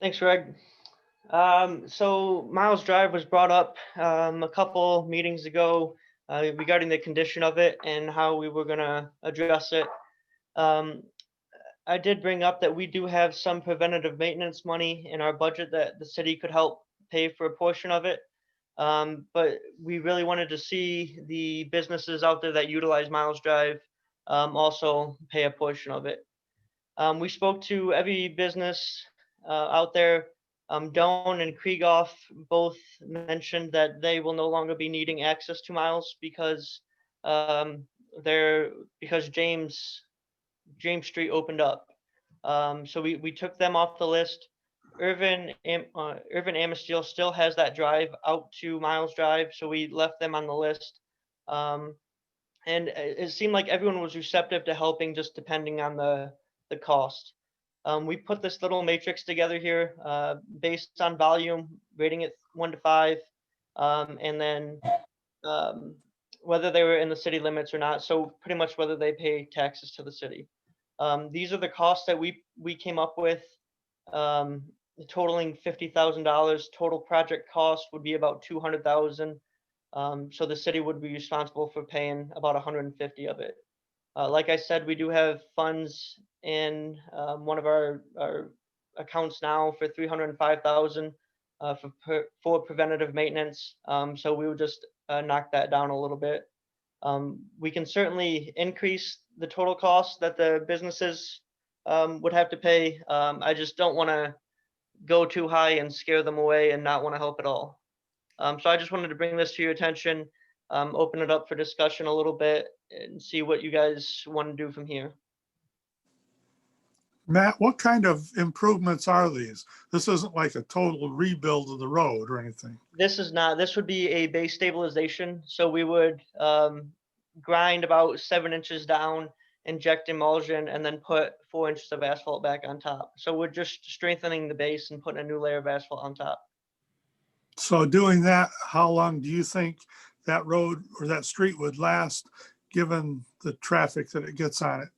Thanks, Greg. So Miles Drive was brought up a couple meetings ago regarding the condition of it and how we were gonna address it. I did bring up that we do have some preventative maintenance money in our budget that the city could help pay for a portion of it. But we really wanted to see the businesses out there that utilize Miles Drive also pay a portion of it. We spoke to every business out there. Doan and Krieghoff both mentioned that they will no longer be needing access to Miles because because James Street opened up. So we took them off the list. Irvin Amisteel still has that drive out to Miles Drive, so we left them on the list. And it seemed like everyone was receptive to helping, just depending on the cost. We put this little matrix together here based on volume, rating it 1 to 5, and then whether they were in the city limits or not. So pretty much whether they pay taxes to the city. These are the costs that we came up with, totaling $50,000. Total project cost would be about $200,000. So the city would be responsible for paying about 150 of it. Like I said, we do have funds in one of our accounts now for 305,000 for preventative maintenance. So we would just knock that down a little bit. We can certainly increase the total cost that the businesses would have to pay. I just don't want to go too high and scare them away and not want to help at all. So I just wanted to bring this to your attention, open it up for discussion a little bit and see what you guys want to do from here. Matt, what kind of improvements are these? This isn't like a total rebuild of the road or anything. This is not. This would be a base stabilization. So we would grind about 7 inches down, inject emulsion, and then put 4 inches of asphalt back on top. So we're just strengthening the base and putting a new layer of asphalt on top. So doing that, how long do you think that road or that street would last, given the traffic that it gets on it,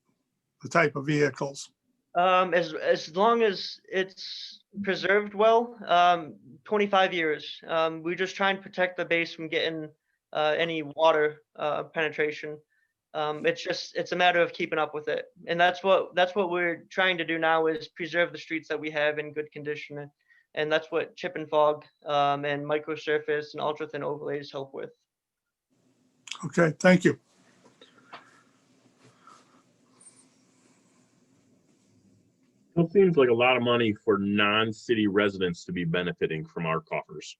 the type of vehicles? As long as it's preserved well, 25 years. We just try and protect the base from getting any water penetration. It's a matter of keeping up with it, and that's what we're trying to do now, is preserve the streets that we have in good condition, and that's what chip and fog and microsurface and ultra thin overlays help with. Okay, thank you. It seems like a lot of money for non-city residents to be benefiting from our coffers.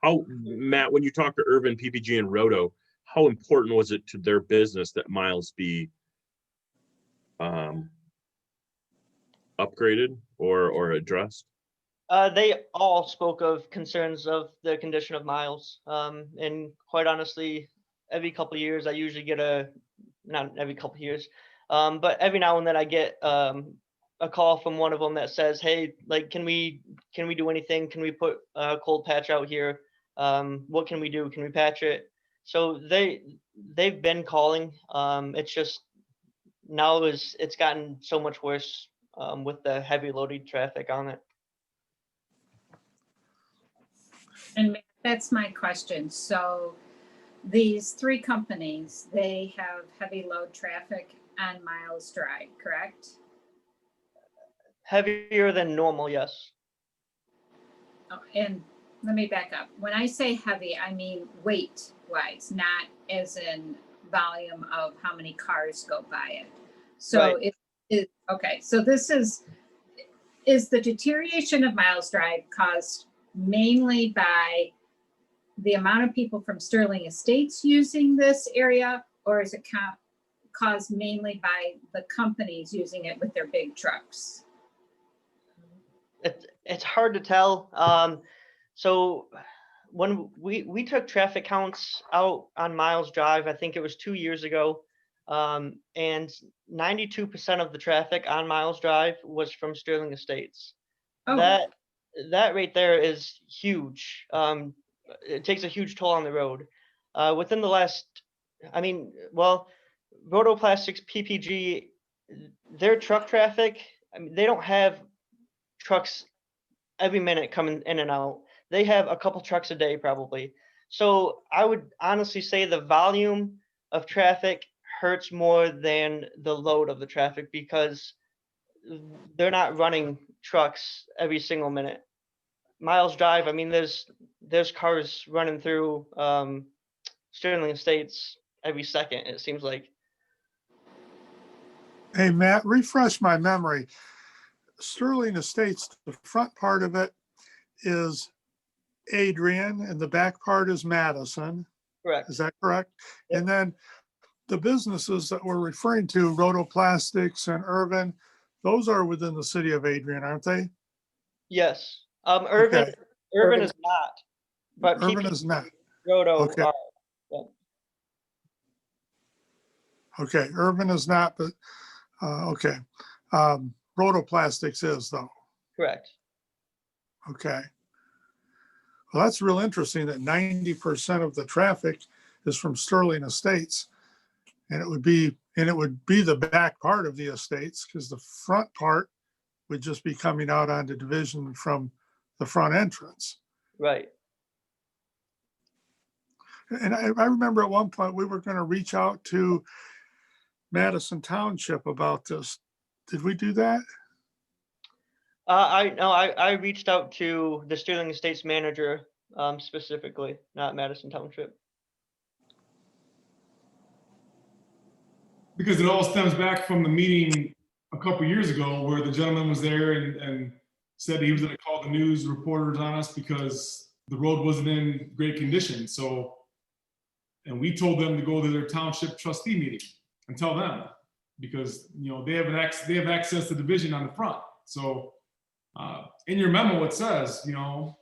How, Matt, when you talk to Irvin, PPG, and Roto, how important was it to their business that Miles be upgraded or addressed? They all spoke of concerns of the condition of Miles. And quite honestly, every couple of years, I usually get not every couple of years, but every now and then I get a call from one of them that says, hey, like, can we do anything? Can we put a cold patch out here? What can we do? Can we patch it? So they've been calling. It's just now it's gotten so much worse with the heavy loaded traffic on it. And that's my question. So these 3 companies, they have heavy load traffic on Miles Drive, correct? Heavier than normal, yes. Oh, and let me back up. When I say heavy, I mean weight wise, not as in volume of how many cars go by it. So Right. Okay. So this is the deterioration of Miles Drive caused mainly by the amount of people from Sterling Estates using this area, or is it caused mainly by the companies using it with their big trucks? It's hard to tell. So when we took traffic counts out on Miles Drive, I think it was 2 years ago. And 92% of the traffic on Miles Drive was from Sterling Estates. Oh. That right there is huge. It takes a huge toll on the road. Within the last, I mean, well, Rotoplastics, PPG, their truck traffic, I mean, they don't have trucks every minute coming in and out. They have a couple trucks a day probably. So I would honestly say the volume of traffic hurts more than the load of the traffic because they're not running trucks every single minute. Miles Drive, I mean, there's cars running through Sterling Estates every second, it seems like. Hey, Matt, refresh my memory. Sterling Estates, the front part of it is Adrian and the back part is Madison. Correct. Is that correct? Yep. And then the businesses that we're referring to, Rotoplastics and Irvin, those are within the city of Adrian, aren't they? Yes. Irvin is not, but Irvin is not. Roto Okay. are. Yeah. Okay, Irvin is not, but okay. Rotoplastics is though. Correct. Okay. Well, that's real interesting that 90% of the traffic is from Sterling Estates, and it would be the back part of the estates because the front part would just be coming out onto Division from the front entrance. Right. And I remember at one point we were going to reach out to Madison Township about this. Did we do that? I reached out to the Sterling Estates manager specifically, not Madison Township. Because it all stems back from the meeting a couple years ago where the gentleman was there and said he was going to call the news reporters on us because the road wasn't in great condition. So, and we told them to go to their township trustee meeting and tell them because, you know, they have access to Division on the front. So in your memo, it says, you know,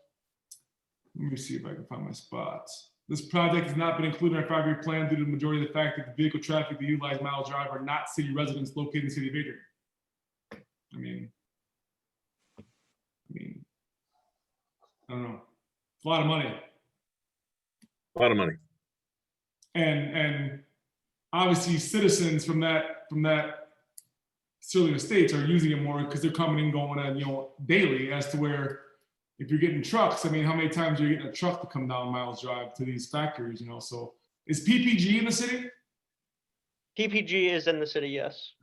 let me see if I can find my spots. This project has not been included in our 5-year plan due to the majority of the fact that the vehicle traffic that utilize Miles Drive are not city residents located in the city of Adrian. I mean, I don't know. It's a lot of money. A lot of money. And obviously citizens from that Sterling Estates are using it more because they're coming and going on, you know, daily as to where if you're getting trucks, I mean, how many times are you getting a truck to come down Miles Drive to these factories, you know? So is PPG in the city? PPG is in the city, yes.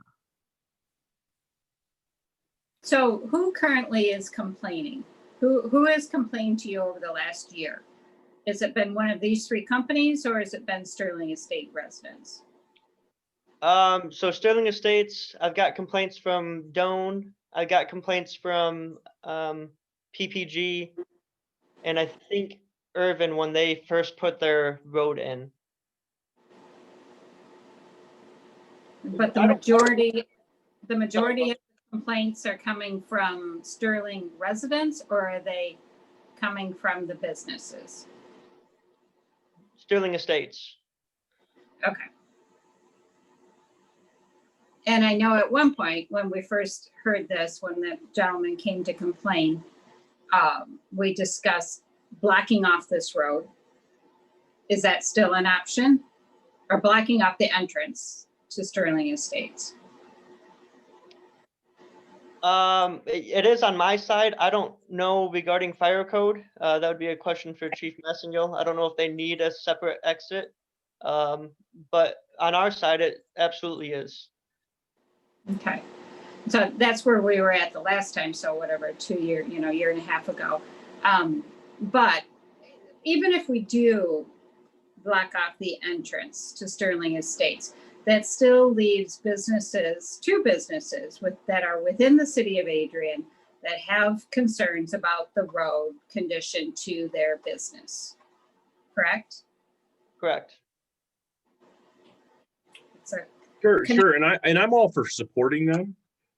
So who currently is complaining? Who has complained to you over the last year? Has it been one of these 3 companies or has it been Sterling Estate residents? So Sterling Estates, I've got complaints from Doan. I got complaints from PPG, and I think Irvin when they first put their road in. But the majority of complaints are coming from Sterling residents, or are they coming from the businesses? Sterling Estates. Okay. And I know at one point when we first heard this, when the gentleman came to complain, we discussed blocking off this road. Is that still an option? Or blocking off the entrance to Sterling Estates? It is on my side. I don't know regarding fire code. That would be a question for Chief Messenger. I don't know if they need a separate exit. But on our side, it absolutely is. Okay. So that's where we were at the last time. So whatever, 2 year, year and a half ago. But even if we do block off the entrance to Sterling Estates, that still leaves two businesses that are within the city of Adrian that have concerns about the road condition to their business. Correct? Correct. Sure. And I'm all for supporting them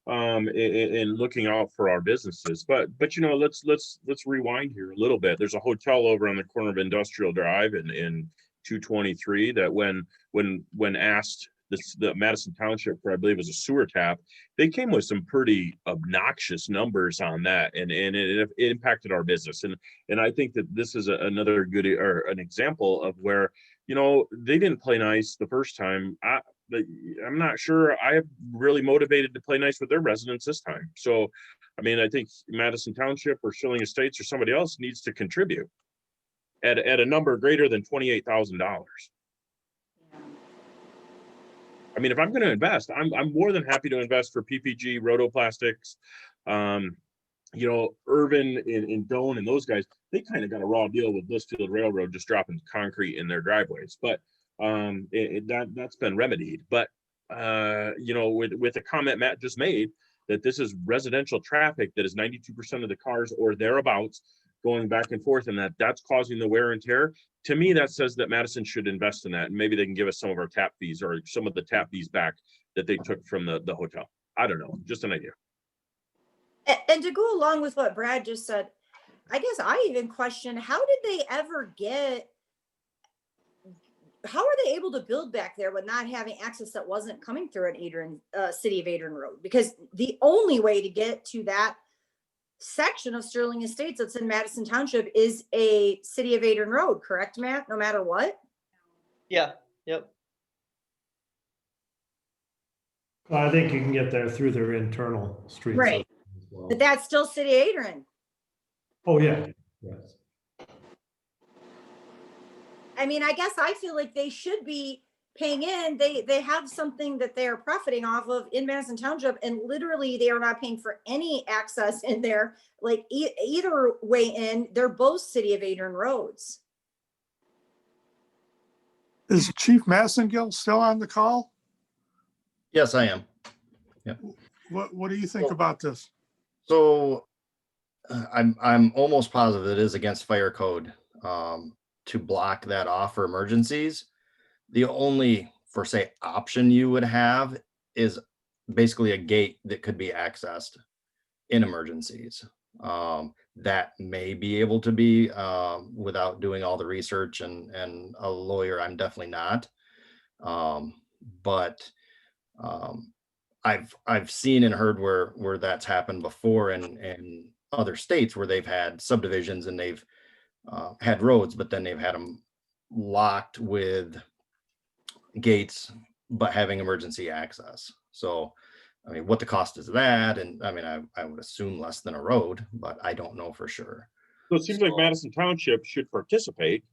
and looking out for our businesses. But you know, let's rewind here a little bit. There's a hotel over on the corner of Industrial Drive in 223 that when asked the Madison Township for, I believe, was a sewer tap. They came with some pretty obnoxious numbers on that, and it impacted our business. And I think that this is another good, or an example of where, you know, they didn't play nice the first time. I'm not sure I'm really motivated to play nice with their residents this time. So, I mean, I think Madison Township or Sterling Estates or somebody else needs to contribute at a number greater than $28,000. I mean, if I'm going to invest, I'm more than happy to invest for PPG, Rotoplastics, you know, Irvin and Doan and those guys. They kind of got a raw deal with Blissfield Railroad just dropping concrete in their driveways, but that's been remedied. But you know, with the comment Matt just made, that this is residential traffic that is 92% of the cars or thereabouts going back and forth, and that's causing the wear and tear. To me, that says that Madison should invest in that, and maybe they can give us some of our tap fees or some of the tap fees back that they took from the hotel. I don't know, just an idea. And to go along with what Brad just said, I guess I even question, how did they ever how are they able to build back there with not having access that wasn't coming through an Adrian, City of Adrian Road? Because the only way to get to that section of Sterling Estates that's in Madison Township is a City of Adrian Road, correct, Matt? No matter what? Yeah, yep. I think you can get there through their internal streets. Right. As well. But that's still City of Adrian. Oh, yeah. Yes. I mean, I guess I feel like they should be paying in. They have something that they are profiting off of in Madison Township, and literally they are not paying for any access in there. Like either way in, they're both City of Adrian roads. Is Chief Massengill still on the call? Yes, I am. Yeah. What do you think about this? So I'm almost positive it is against fire code to block that off for emergencies. The only, for say, option you would have is basically a gate that could be accessed in emergencies. That may be able to be without doing all the research, and a lawyer, I'm definitely not. But I've seen and heard where that's happened before in other states where they've had subdivisions and they've had roads, but then they've had them locked with gates, but having emergency access. So, I mean, what the cost is of that? And I mean, I would assume less than a road, but I don't know for sure. So it seems like Madison Township should participate,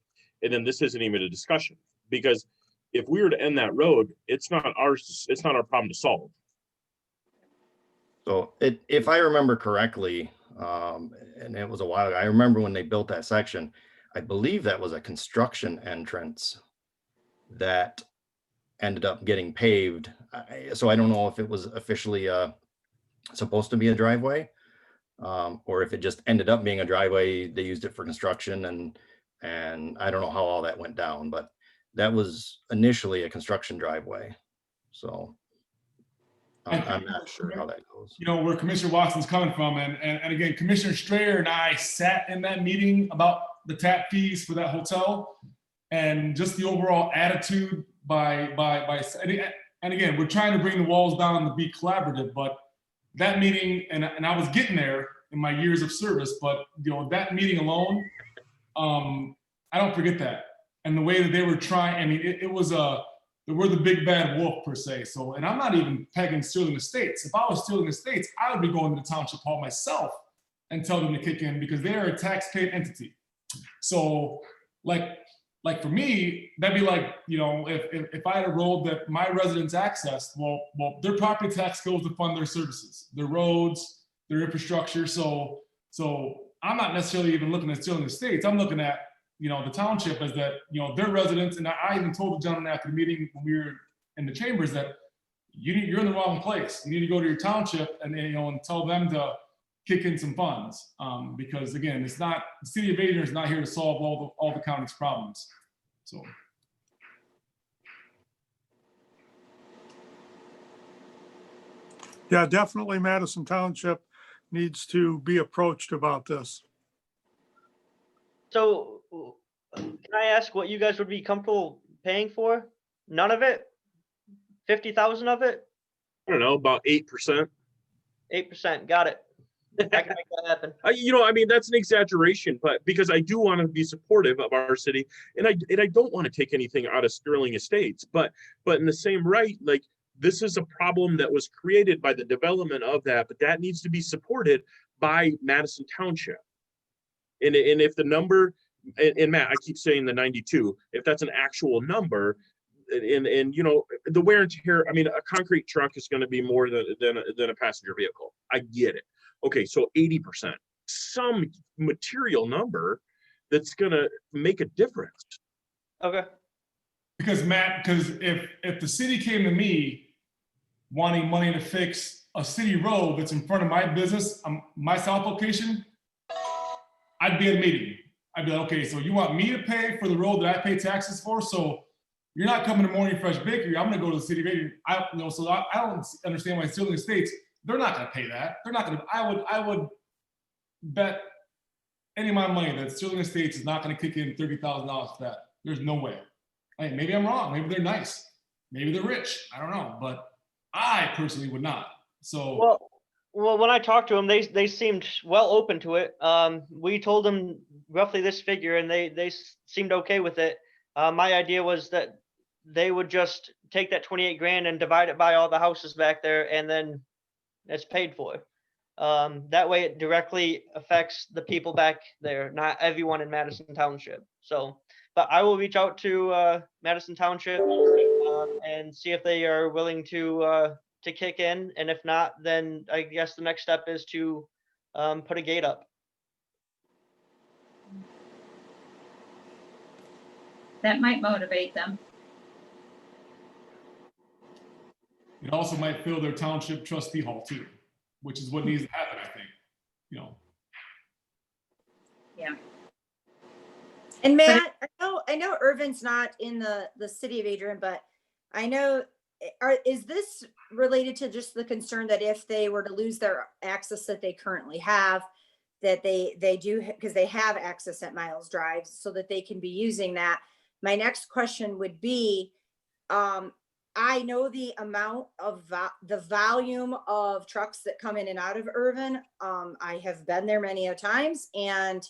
and then this isn't even a discussion, because if we were to end that road, it's not our problem to solve. So if I remember correctly, and it was a while ago, I remember when they built that section, I believe that was a construction entrance that ended up getting paved. So I don't know if it was officially supposed to be a driveway, or if it just ended up being a driveway. They used it for construction, and I don't know how all that went down, but that was initially a construction driveway. So I'm not sure how that goes. You know, where Commissioner Watson's coming from, and again, Commissioner Strayer and I sat in that meeting about the tap fees for that hotel, and just the overall attitude by and again, we're trying to bring the walls down and be collaborative, but that meeting, and I was getting there in my years of service, but you know, that meeting alone, I don't forget that. And the way that they were trying, I mean, it was we're the big bad wolf per se. So, and I'm not even pegging Sterling Estates. If I was Sterling Estates, I would be going to the township hall myself and tell them to kick in, because they are a taxpaying entity. So like for me, that'd be like, you know, if I had a road that my residents accessed, well, their property tax goes to fund their services, their roads, their infrastructure. So I'm not necessarily even looking at Sterling Estates. I'm looking at, you know, the township as that, you know, their residents. And I even told the gentleman after the meeting when we were in the chambers that you're in the wrong place. You need to go to your township and, you know, and tell them to kick in some funds, because again, it's not, the City of Adrian is not here to solve all the county's problems. So. Yeah, definitely Madison Township needs to be approached about this. So can I ask what you guys would be comfortable paying for? None of it? 50,000 of it? I don't know, about 8%. 8%, got it. I can make that happen. I mean, that's an exaggeration, but because I do want to be supportive of our city, and I don't want to take anything out of Sterling Estates, but in the same right, like this is a problem that was created by the development of that, but that needs to be supported by Madison Township. And if the number, and Matt, I keep saying the 92, if that's an actual number, and the wear and tear, I mean, a concrete truck is going to be more than a passenger vehicle. I get it. Okay, so 80%, some material number that's going to make a difference. Okay. Because Matt, because if the city came to me wanting money to fix a city road that's in front of my business, my south location, I'd be at a meeting. I'd be like, okay, so you want me to pay for the road that I pay taxes for? So you're not coming to Morning Fresh Bakery. I'm going to go to the city of Adrian. I don't understand why Sterling Estates, they're not going to pay that. They're not going to. I would bet any of my money that Sterling Estates is not going to kick in $30,000 for that. There's no way. Hey, maybe I'm wrong. Maybe they're nice. Maybe they're rich. I don't know. But I personally would not. So well, when I talked to them, they seemed well open to it. We told them roughly this figure, and they seemed okay with it. My idea was that they would just take that 28 grand and divide it by all the houses back there, and then it's paid for. That way it directly affects the people back there, not everyone in Madison Township. So, but I will reach out to Madison Township and see if they are willing to kick in. And if not, then I guess the next step is to put a gate up. That might motivate them. it also might fill their township trustee hall too, which is what needs to happen, I think. Yeah. And Matt, I know Irvin's not in the city of Adrian, but I know, is this related to just the concern that if they were to lose their access that they currently have, that they do, because they have access at Miles Drive, so that they can be using that? My next question would be, I know the amount of the volume of trucks that come in and out of Irvin. I have been there many a times, and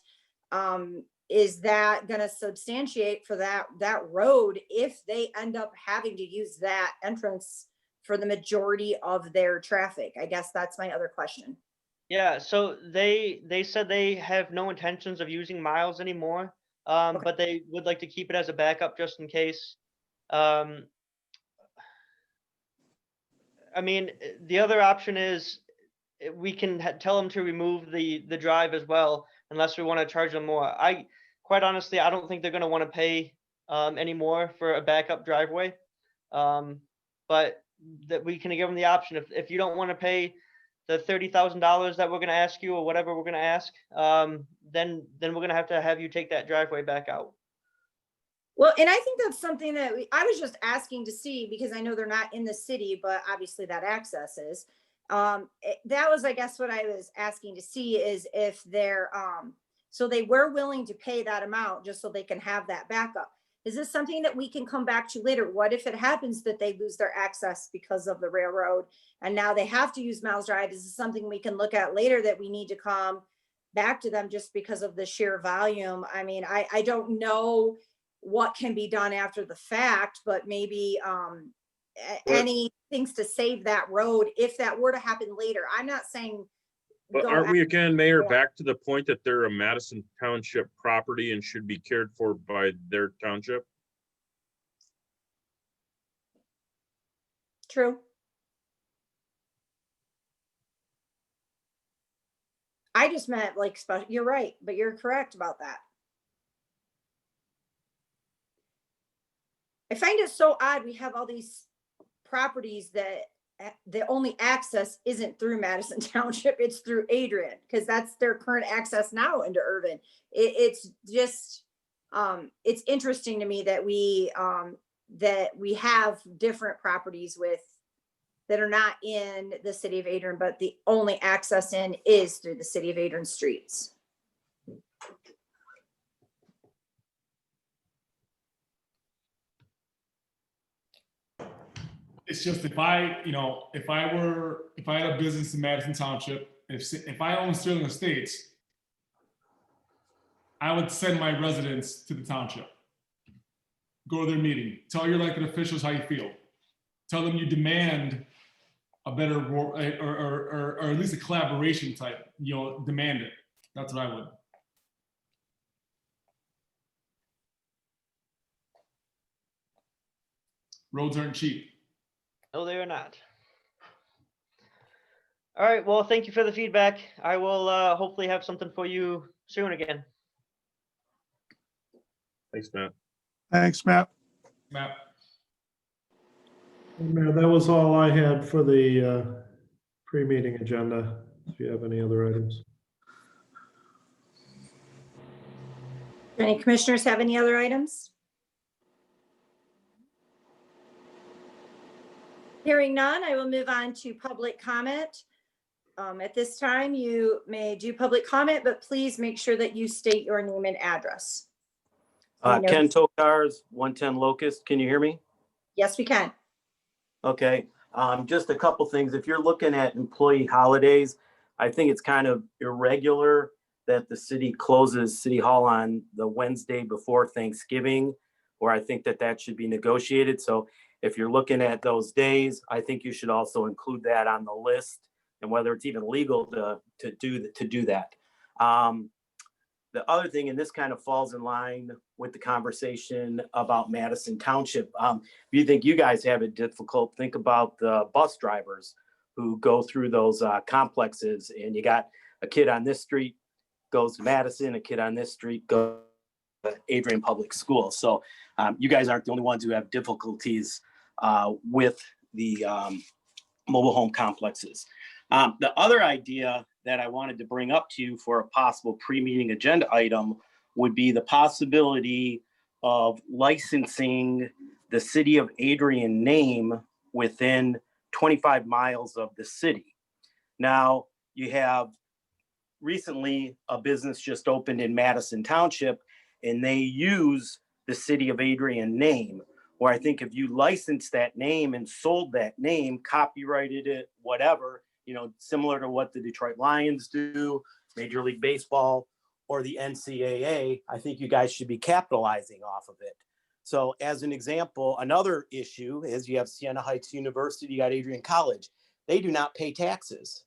is that going to substantiate for that road if they end up having to use that entrance for the majority of their traffic? I guess that's my other question. Yeah, so they said they have no intentions of using Miles anymore, but they would like to keep it as a backup just in case. I mean, the other option is we can tell them to remove the drive as well, unless we want to charge them more. Quite honestly, I don't think they're going to want to pay any more for a backup driveway, but that we can give them the option. If you don't want to pay the $30,000 that we're going to ask you, or whatever we're going to ask, then we're going to have you take that driveway back out. Well, and I think that's something that I was just asking to see, because I know they're not in the city, but obviously that access is. That was, I guess, what I was asking to see is if they're, so they were willing to pay that amount just so they can have that backup. Is this something that we can come back to later? What if it happens that they lose their access because of the railroad and now they have to use Miles Drive? Is this something we can look at later that we need to come back to them just because of the sheer volume? I mean, I don't know what can be done after the fact, but maybe any things to save that road if that were to happen later. I'm not saying. But aren't we again, Mayor, back to the point that they're a Madison Township property and should be cared for by their township? True. I just meant like, you're right, but you're correct about that. I find it so odd. We have all these properties that the only access isn't through Madison Township, it's through Adrian, because that's their current access now into Irvin. It's just, it's interesting to me that we have different properties that are not in the city of Adrian, but the only access in is through the city of Adrian streets. It's just if I had a business in Madison Township, if I own Sterling Estates, I would send my residents to the township. Go to their meeting. Tell your elected officials how you feel. Tell them you demand a better or at least a collaboration type. Demand it. That's what I would. Roads aren't cheap. No, they are not. All right, well, thank you for the feedback. I will hopefully have something for you soon again. Thanks, Matt. Thanks, Matt. Matt. Mayor, that was all I had for the pre-meeting agenda. If you have any other items. Do any commissioners have any other items? Hearing none, I will move on to public comment. At this time, you may do public comment, but please make sure that you state your name and address. Ken Tokars, 110 Locust. Can you hear me? Yes, we can. Okay. Just a couple things. If you're looking at employee holidays, I think it's kind of irregular that the city closes City Hall on the Wednesday before Thanksgiving, or I think that should be negotiated. So if you're looking at those days, I think you should also include that on the list, and whether it's even legal to do that. The other thing, and this kind of falls in line with the conversation about Madison Township. If you think you guys have it difficult, think about the bus drivers who go through those complexes, and you got a kid on this street goes to Madison, a kid on this street goes to Adrian Public School. So you guys aren't the only ones who have difficulties with the mobile home complexes. The other idea that I wanted to bring up to you for a possible pre-meeting agenda item would be the possibility of licensing the City of Adrian name within 25 miles of the city. Now, you have recently a business just opened in Madison Township, and they use the City of Adrian name, where I think if you license that name and sold that name, copyrighted it, whatever, similar to what the Detroit Lions do, Major League Baseball, or the NCAA, I think you guys should be capitalizing off of it. So as an example, another issue is you have Siena Heights University, you got Adrian College. They do not pay taxes.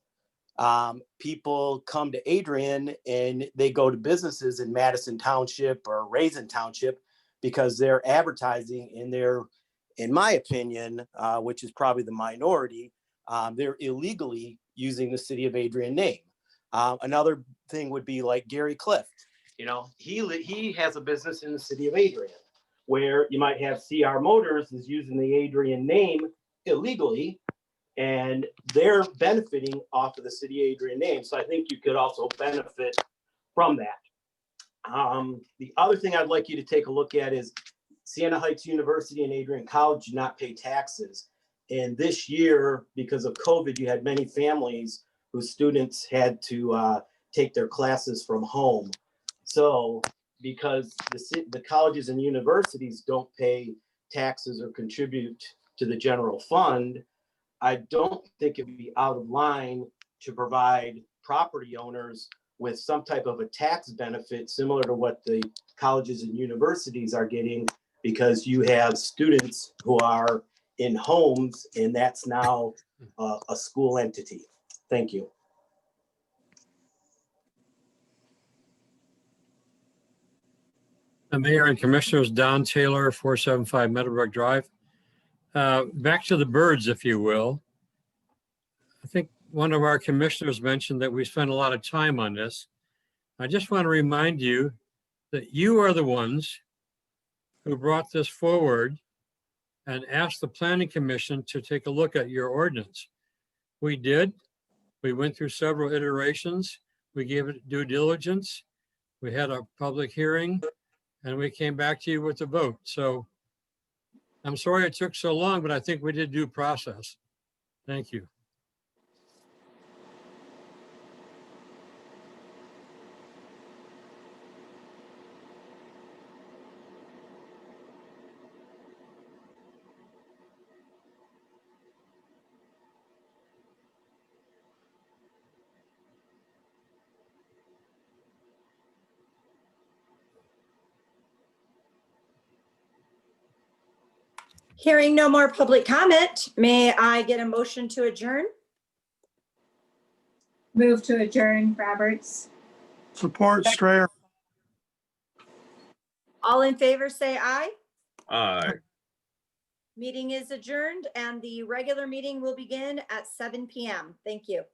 People come to Adrian and they go to businesses in Madison Township or Raisin Township because they're advertising in my opinion, which is probably the minority, they're illegally using the City of Adrian name. Another thing would be like Gary Clift. He has a business in the City of Adrian, where you might have CR Motors is using the Adrian name illegally, and they're benefiting off of the City of Adrian name. So I think you could also benefit from that. The other thing I'd like you to take a look at is Siena Heights University and Adrian College do not pay taxes. And this year, because of COVID, you had many families whose students had to take their classes from home. So because the colleges and universities don't pay taxes or contribute to the general fund, I don't think it would be out of line to provide property owners with some type of a tax benefit similar to what the colleges and universities are getting, because you have students who are in homes and that's now a school entity. Thank you. The Mayor and Commissioners, Don Taylor, 475 Meadowbrook Drive. Back to the birds, if you will. I think one of our commissioners mentioned that we spend a lot of time on this. I just want to remind you that you are the ones who brought this forward and asked the Planning Commission to take a look at your ordinance. We did. We went through several iterations. We gave it due diligence. We had a public hearing, and we came back to you with a vote. So I'm sorry it took so long, but I think we did due process. Thank you. Hearing no more public comment, may I get a motion to adjourn? Move to adjourn, Roberts. Support Strayer. All in favor, say aye. Aye. Meeting is adjourned and the regular meeting will begin at 7 p.m. Thank you.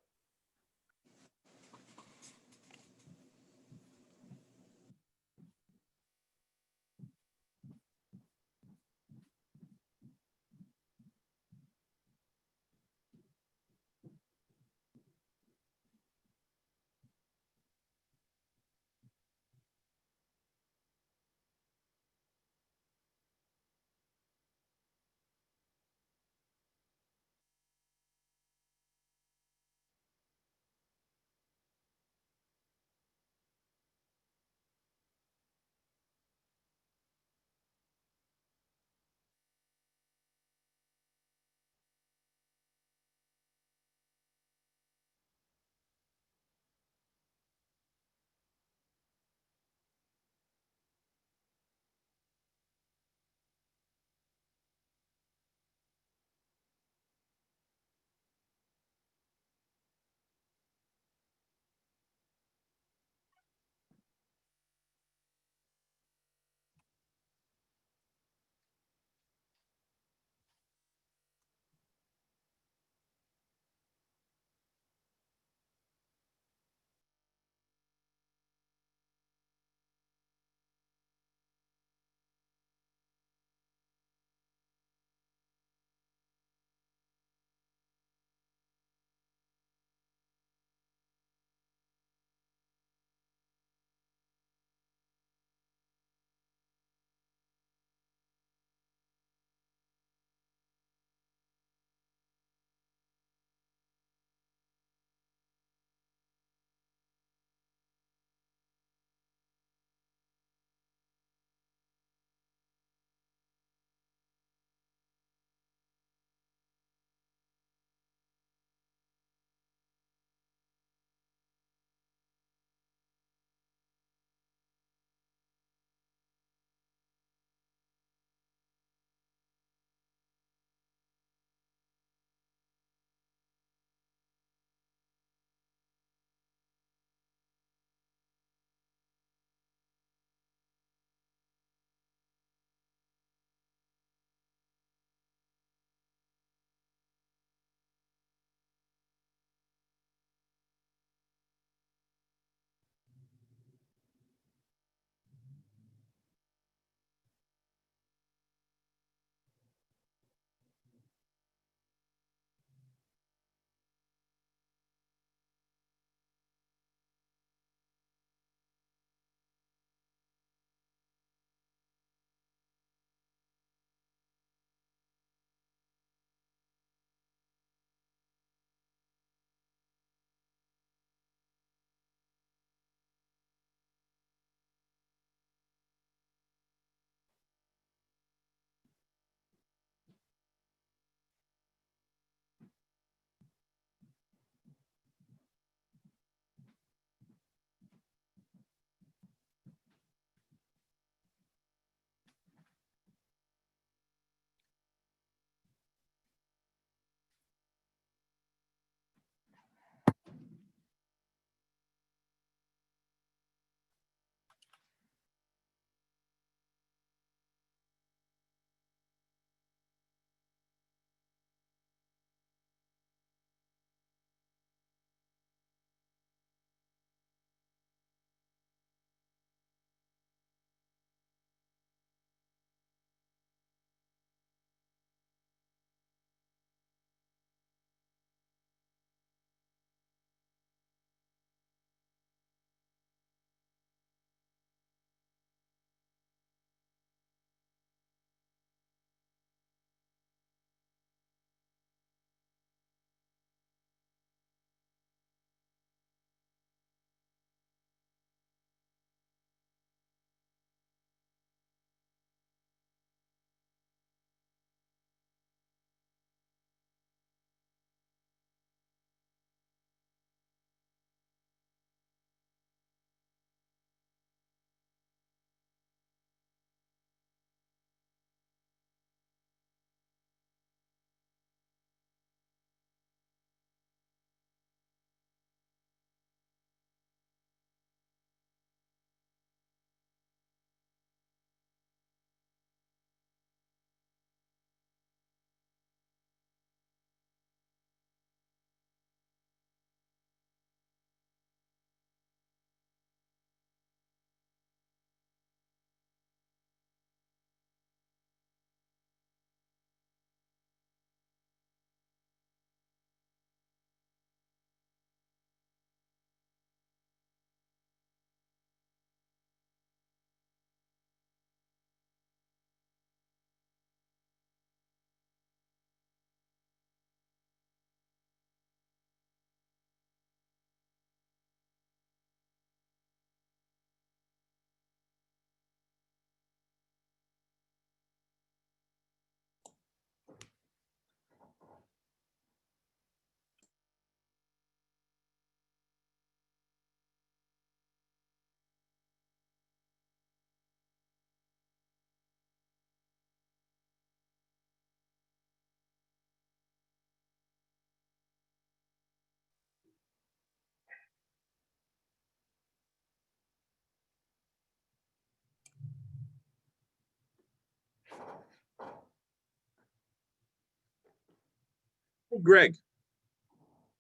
Greg,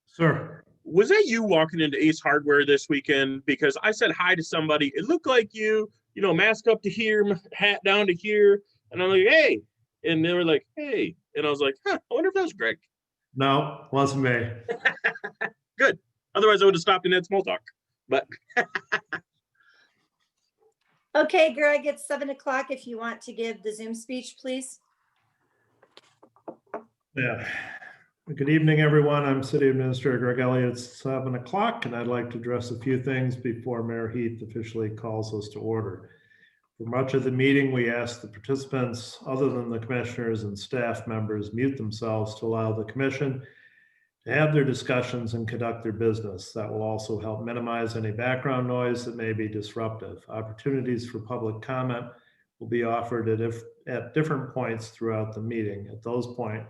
Sir. was that you walking into Ace Hardware this weekend? Because I said hi to somebody. It looked like you, mask up to here, hat down to here. And I'm like, hey. And they were like, hey. And I was like, I wonder if that was Greg. No, wasn't me. Good. Otherwise, I would have stopped in that small talk. But Okay, Greg, it's 7 o'clock. If you want to give the Zoom speech, please. Yeah. Good evening, everyone. I'm City Administrator Greg Elliott. It's 7 o'clock, and I'd like to address a few things before Mayor Heath officially calls us to order. For much of the meeting, we asked the participants, other than the commissioners and staff members, mute themselves to allow the commission to have their discussions and conduct their business. That will also help minimize any background noise that may be disruptive. Opportunities for public comment will be offered at different points throughout the meeting. At those points,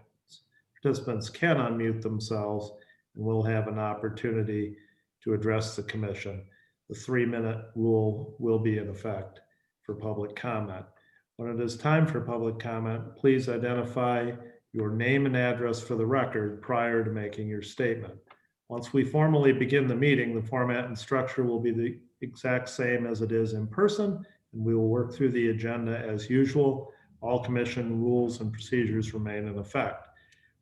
participants can unmute themselves and will have an opportunity to address the commission. The 3-minute rule will be in effect for public comment. When it is time for public comment, please identify your name and address for the record prior to making your statement. Once we formally begin the meeting, the format and structure will be the exact same as it is in person, and we will work through the agenda as usual. All commission rules and procedures remain in effect.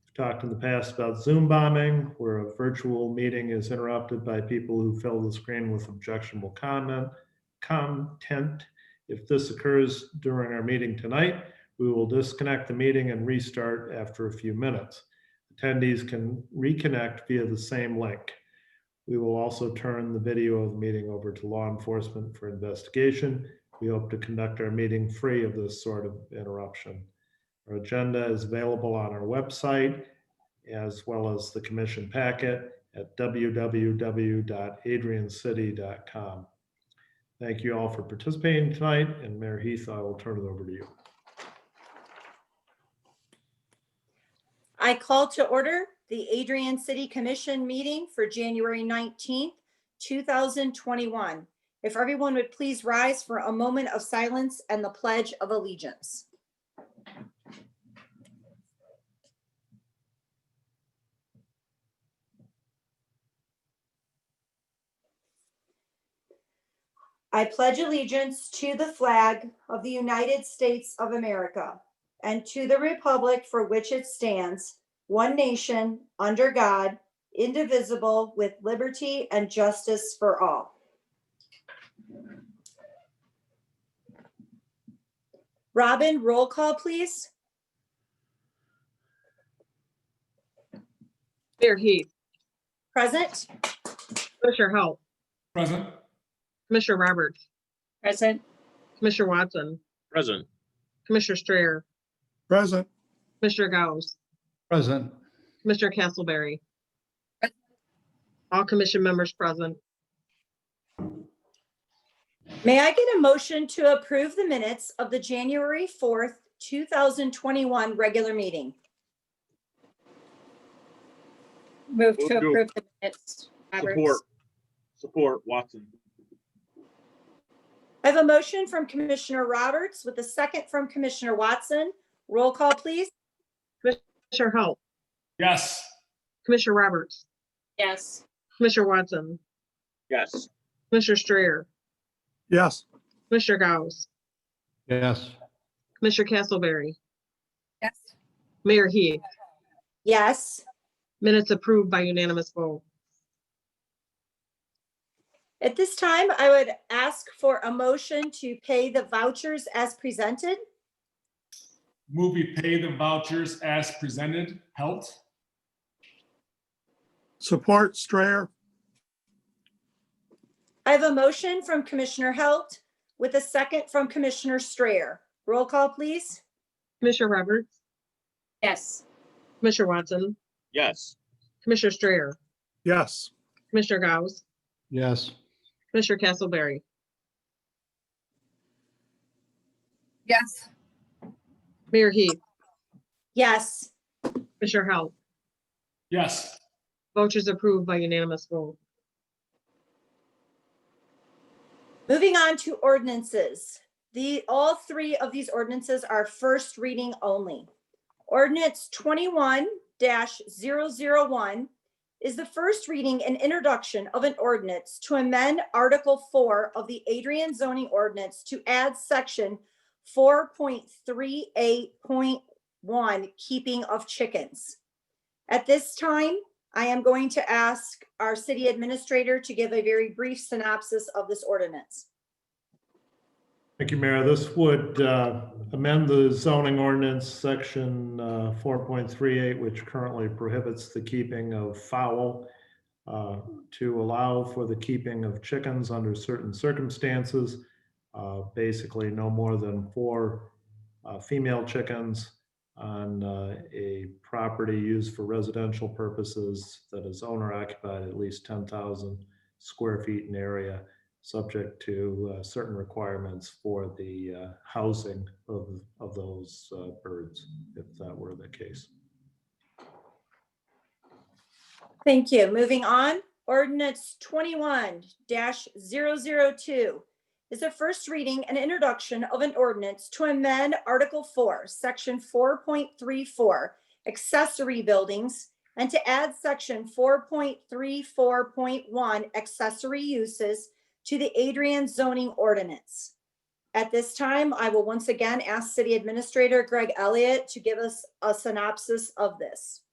We've talked in the past about Zoom bombing, where a virtual meeting is interrupted by people who fill the screen with objectionable content. If this occurs during our meeting tonight, we will disconnect the meeting and restart after a few minutes. Attendees can reconnect via the same link. We will also turn the video of the meeting over to law enforcement for investigation. We hope to conduct our meeting free of this sort of interruption. Our agenda is available on our website, as well as the commission packet at www.adriancity.com. Thank you all for participating tonight, and Mayor Heath, I will turn it over to you. I call to order the Adrian City Commission meeting for January 19th, 2021. If everyone would please rise for a moment of silence and the Pledge of Allegiance. I pledge allegiance to the flag of the United States of America and to the republic for which it stands, one nation, under God, indivisible, with liberty and justice for all. Robin, roll call, please. Mayor Heath, Present. Commissioner Halt, Present. Commissioner Roberts, Present. Commissioner Watson, present. Commissioner Strayer, Present. Commissioner Gauss, Present. Commissioner Castleberry. All commission members present. May I get a motion to approve the minutes of the January 4th, 2021 regular meeting? Move to Move to approve the minutes. Roberts. Support Watson. I have a motion from Commissioner Roberts with a second from Commissioner Watson. Roll call, please. Commissioner Halt, Yes. Commissioner Roberts, Yes. Commissioner Watson, Yes. Commissioner Strayer, Yes. Commissioner Gauss, Yes. Commissioner Castleberry, Yes. Mayor Heath. Yes. Minutes approved by unanimous vote. At this time, I would ask for a motion to pay the vouchers as presented. Move we pay the vouchers as presented. Helt. Support Strayer. I have a motion from Commissioner Halt with a second from Commissioner Strayer. Roll call, please. Commissioner Roberts, Yes. Commissioner Watson, Yes. Commissioner Strayer, Yes. Commissioner Gauss, Yes. Commissioner Castleberry, Yes. Mayor Heath, Yes. Commissioner Halt. Yes. Vouchers approved by unanimous vote. Moving on to ordinances. All three of these ordinances are first reading only. Ordinance 21, 21-001 is the first reading and introduction of an ordinance to amend Article 4 of the Adrian zoning ordinance to add section 4.38.1, keeping of chickens. At this time, I am going to ask our city administrator to give a very brief synopsis of this ordinance. Thank you, Mayor. This would amend the zoning ordinance section 4.38, which currently prohibits the keeping of fowl, to allow for the keeping of chickens under certain circumstances, basically no more than 4 female chickens on a property used for residential purposes that is owner occupied at least 10,000 square feet in area, subject to certain requirements for the housing of those birds, if that were the case. Thank you. Moving on, ordinance 21-002 is the first reading and introduction of an ordinance to amend Article 4, Section 4.34, accessory buildings, and to add Section 4.34.1, accessory uses, to the Adrian zoning ordinance. At this time, I will once again ask City Administrator Greg Elliott to give us a synopsis of this.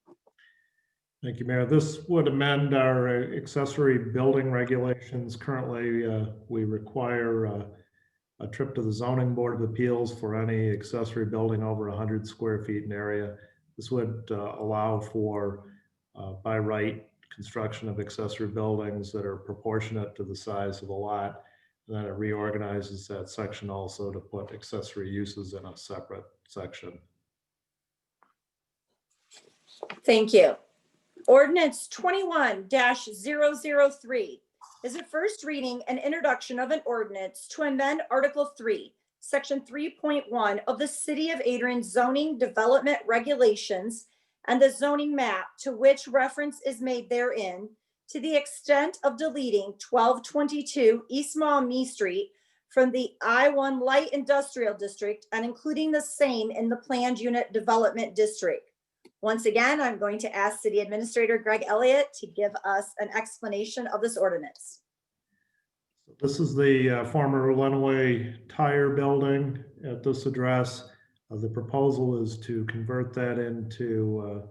Thank you, Mayor. This would amend our accessory building regulations. Currently, we require a trip to the Zoning Board of Appeals for any accessory building over 100 square feet in area. This would allow for by right construction of accessory buildings that are proportionate to the size of the lot. And then it reorganizes that section also to put accessory uses in a separate section. Thank you. Ordinance 21-003 is a first reading and introduction of an ordinance to amend Article 3, Section 3.1 of the City of Adrian zoning development regulations and the zoning map to which reference is made therein, to the extent of deleting 1222 East Maumee Street from the I-1 Light Industrial District and including the same in the Planned Unit Development District. Once again, I'm going to ask City Administrator Greg Elliott to give us an explanation of this ordinance. This is the former Lenawee Tire Building at this address. The proposal is to convert that into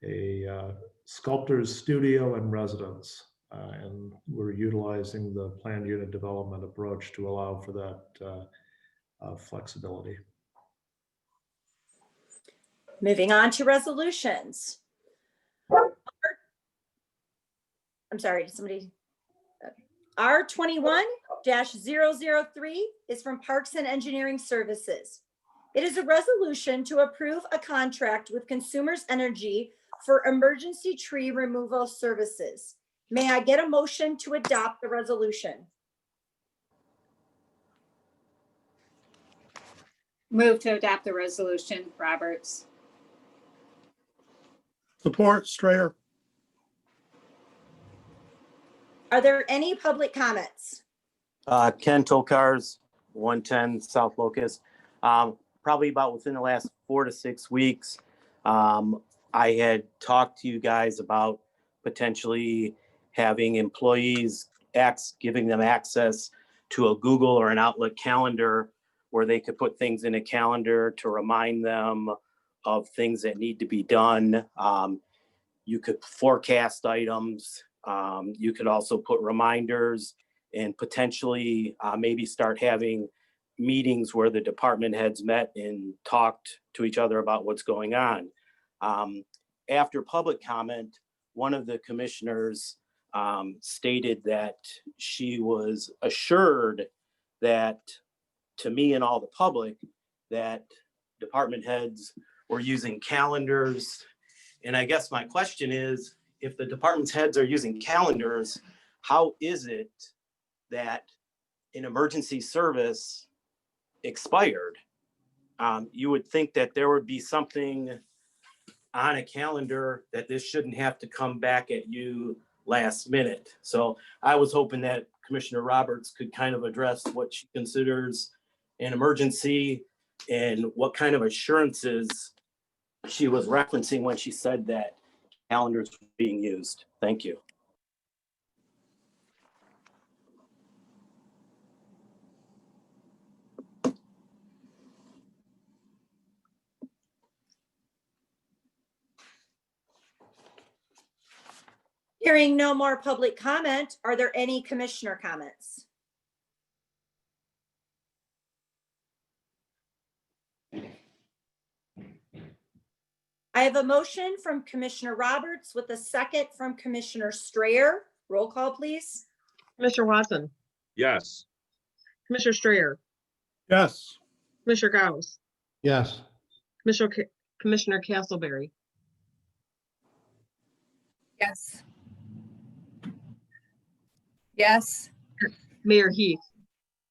a sculptor's studio and residence. And we're utilizing the planned unit development approach to allow for that flexibility. Moving on to resolutions. I'm sorry, did somebody? R21-003 is from Parks and Engineering Services. It is a resolution to approve a contract with Consumers Energy for emergency tree removal services. May I get a motion to adopt the resolution? Move to adopt the resolution, Roberts. Support, Strayer. Are there any public comments? Ken Tokars, 110 South Locust. Probably about within the last 4 to 6 weeks, I had talked to you guys about potentially having employees giving them access to a Google or an Outlook calendar where they could put things in a calendar to remind them of things that need to be done. You could forecast items. You could also put reminders and potentially maybe start having meetings where the department heads met and talked to each other about what's going on. After public comment, one of the commissioners stated that she was assured that, to me and all the public, that department heads were using calendars. And I guess my question is, if the department's heads are using calendars, how is it that an emergency service expired? You would think that there would be something on a calendar that this shouldn't have to come back at you last minute. So I was hoping that Commissioner Roberts could kind of address what she considers an emergency and what kind of assurances she was referencing when she said that calendars were being used. Thank you. Hearing no more public comment, are there any commissioner comments? I have a motion from Commissioner Roberts with a second from Commissioner Strayer. Roll call, please. Commissioner Watson, Yes. Commissioner Strayer, Yes. Commissioner Gauss, Yes. Commissioner Castleberry, Yes. Yes. Mayor Heath,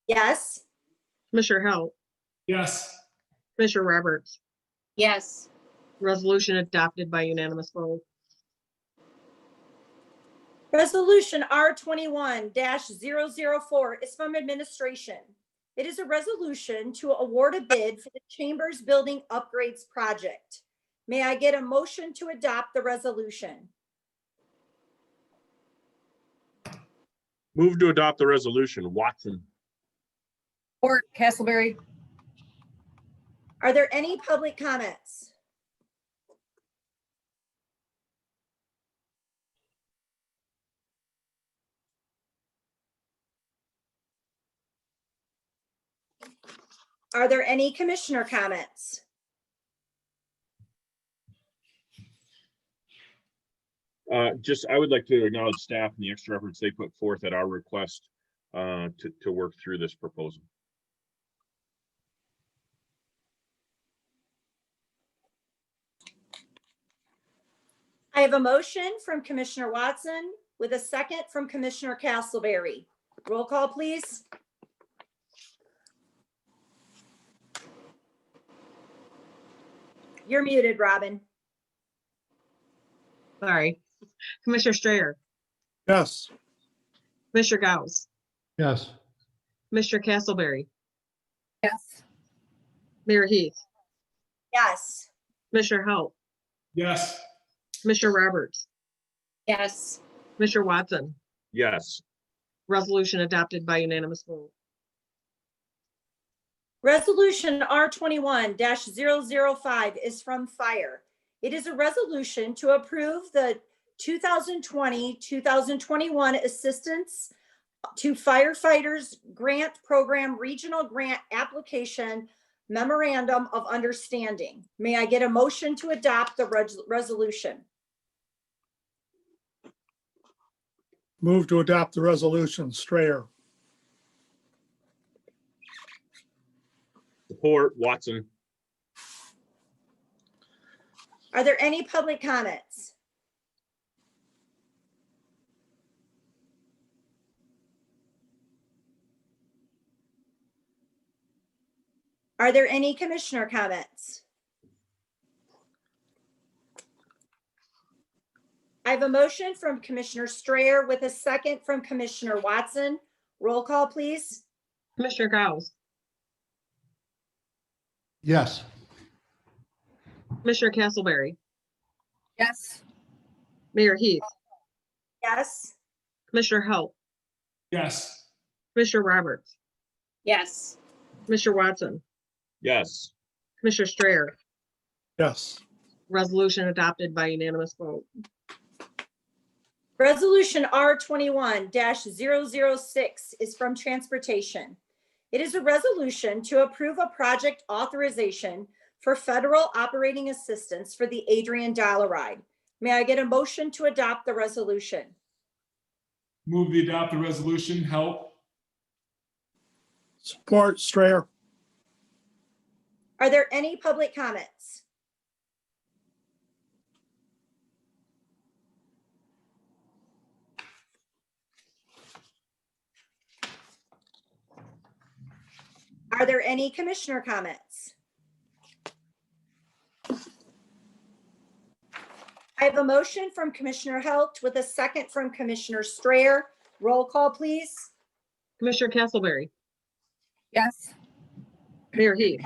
Yes. Commissioner Halt, Yes. Commissioner Roberts. Yes. Resolution adopted by unanimous vote. Resolution R21-004 is from administration. It is a resolution to award a bid for the Chambers Building Upgrades Project. May I get a motion to adopt the resolution? Move to adopt the resolution. Watson. Or Castleberry. Are there any public comments? Are there any commissioner comments? I would like to acknowledge staff and the extra efforts they put forth at our request to work through this proposal. I have a motion from Commissioner Watson with a second from Commissioner Castleberry. Roll call, please. You're muted, Robin. Sorry. Commissioner Strayer, Yes. Commissioner Gauss, Yes. Commissioner Castleberry, Yes. Mayor Heath, Yes. Commissioner Halt, Yes. Commissioner Roberts, Yes. Commissioner Watson. Yes. Resolution adopted by unanimous vote. Resolution R21-005 is from Fire. It is a resolution to approve the 2020-2021 Assistance to Firefighters Grant Program Regional Grant Application Memorandum of Understanding. May I get a motion to adopt the resolution? Move to adopt the resolution. Strayer. Support. Watson. Are there any public comments? Are there any commissioner comments? I have a motion from Commissioner Strayer with a second from Commissioner Watson. Roll call, please. Commissioner Gauss, Yes. Commissioner Castleberry, Yes. Mayor Heath, Yes. Commissioner Halt, Yes. Commissioner Roberts, Yes. Commissioner Watson, Yes. Commissioner Strayer. Yes. Resolution adopted by unanimous vote. Resolution R21-006 is from Transportation. It is a resolution to approve a project authorization for federal operating assistance for the Adrian Dollar Ride. May I get a motion to adopt the resolution? Move to adopt the resolution. Help. Support. Strayer. Are there any public comments? Are there any commissioner comments? I have a motion from Commissioner Halt with a second from Commissioner Strayer. Roll call, please. Commissioner Castleberry, Yes. Mayor Heath,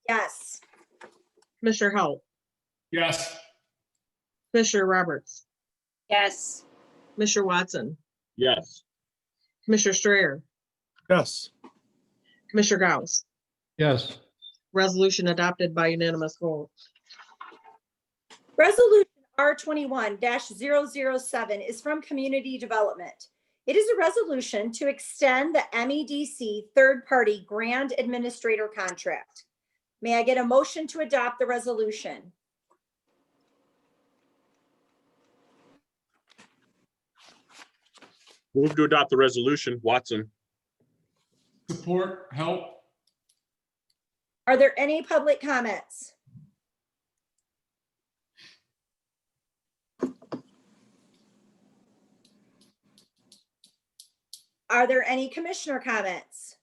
Yes. Commissioner Halt, Yes. Commissioner Roberts, Yes. Commissioner Watson, Yes. Commissioner Strayer, Yes. Commissioner Gauss. Yes. Resolution adopted by unanimous vote. Resolution R21-007 is from Community Development. It is a resolution to extend the MEDC third-party grant administrator contract. May I get a motion to adopt the resolution? Move to adopt the resolution. Watson. Support, help. Are there any public comments? Are there any commissioner comments?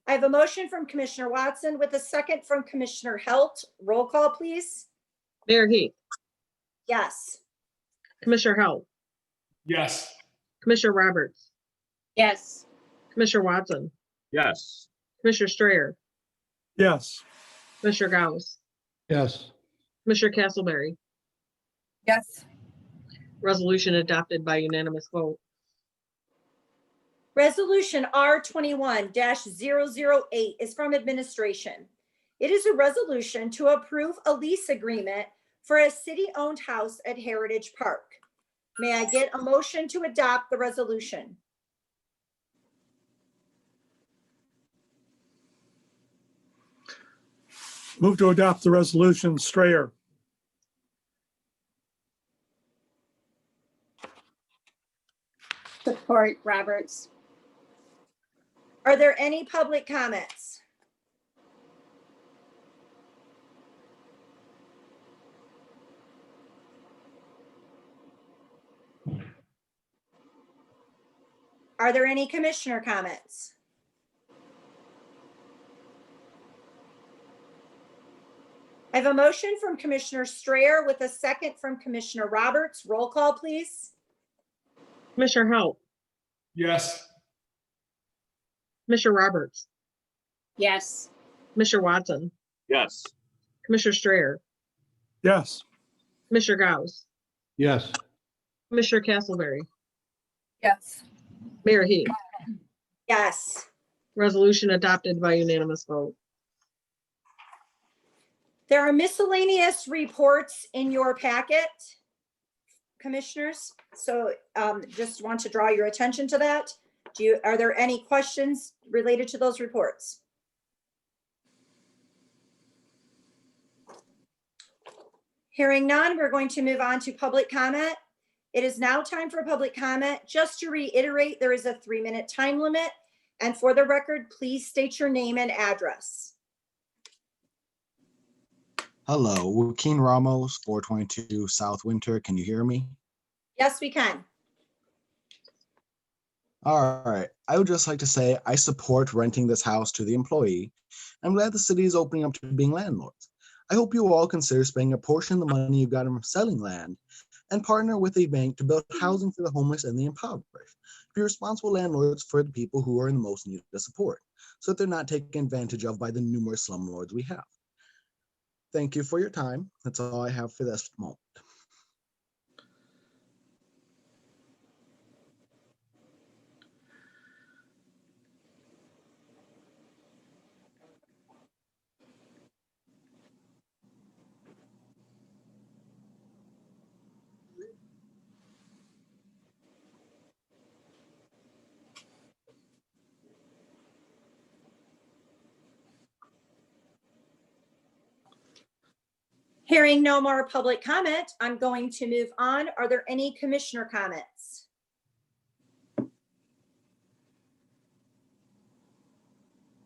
I have a motion from Commissioner Watson with a second from Commissioner Halt. Roll call, please. Mayor Heath, Yes. Commissioner Halt, Yes. Commissioner Roberts, Yes. Commissioner Watson, Yes. Commissioner Strayer, Yes. Commissioner Gauss, Yes. Commissioner Castleberry. Yes. Resolution adopted by unanimous vote. Resolution R21-008 is from administration. It is a resolution to approve a lease agreement for a city-owned house at Heritage Park. May I get a motion to adopt the resolution? Move to adopt the resolution. Strayer. Support, Roberts. Are there any public comments? Are there any commissioner comments? I have a motion from Commissioner Strayer with a second from Commissioner Roberts. Roll call, please. Commissioner Halt, Yes. Commissioner Roberts, Yes. Commissioner Watson, Yes. Commissioner Strayer, Yes. Commissioner Gauss, Yes. Commissioner Castleberry, Yes. Mayor Heath. Yes. Resolution adopted by unanimous vote. There are miscellaneous reports in your packet, commissioners. So just want to draw your attention to that. Are there any questions related to those reports? Hearing none, we're going to move on to public comment. It is now time for public comment. Just to reiterate, there is a 3-minute time limit. And for the record, please state your name and address. Hello, Joaquin Ramos, 422 South Winter. Can you hear me? Yes, we can. All right. I would just like to say I support renting this house to the employee. I'm glad the city is opening up to being landlords. I hope you all consider spending a portion of the money you've gotten from selling land and partner with a bank to build housing for the homeless and the impoverished. Be responsible landlords for the people who are in the most need of support, so that they're not taken advantage of by the numerous slumlords we have. Thank you for your time. That's all I have for this moment. Hearing no more public comment, I'm going to move on. Are there any commissioner comments?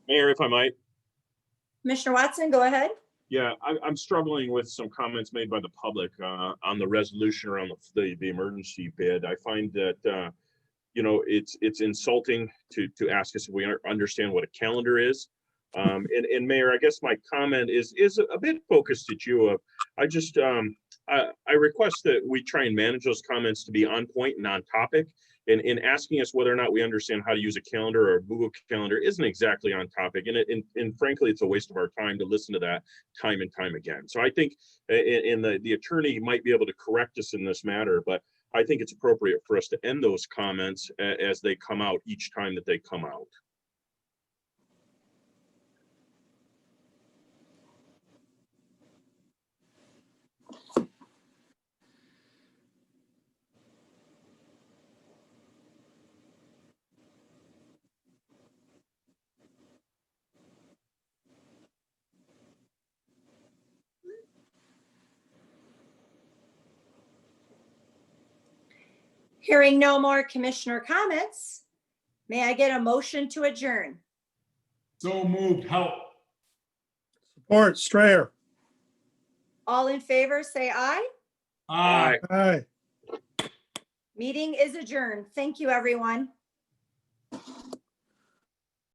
Mayor, if I might. Commissioner Watson, go ahead. Yeah, I'm struggling with some comments made by the public on the resolution around the emergency bid. I find that, it's insulting to ask us if we understand what a calendar is. And Mayor, I guess my comment is a bit focused at you. I just, I request that we try and manage those comments to be on point and on topic. And in asking us whether or not we understand how to use a calendar or a Google Calendar isn't exactly on topic. And frankly, it's a waste of our time to listen to that time and time again. So I think, and the attorney might be able to correct us in this matter, but I think it's appropriate for us to end those comments as they come out each time that they come out. Hearing no more commissioner comments, may I get a motion to adjourn? So moved. Help. Support Strayer. All in favor, say aye. Aye. Aye. Meeting is adjourned. Thank you, everyone.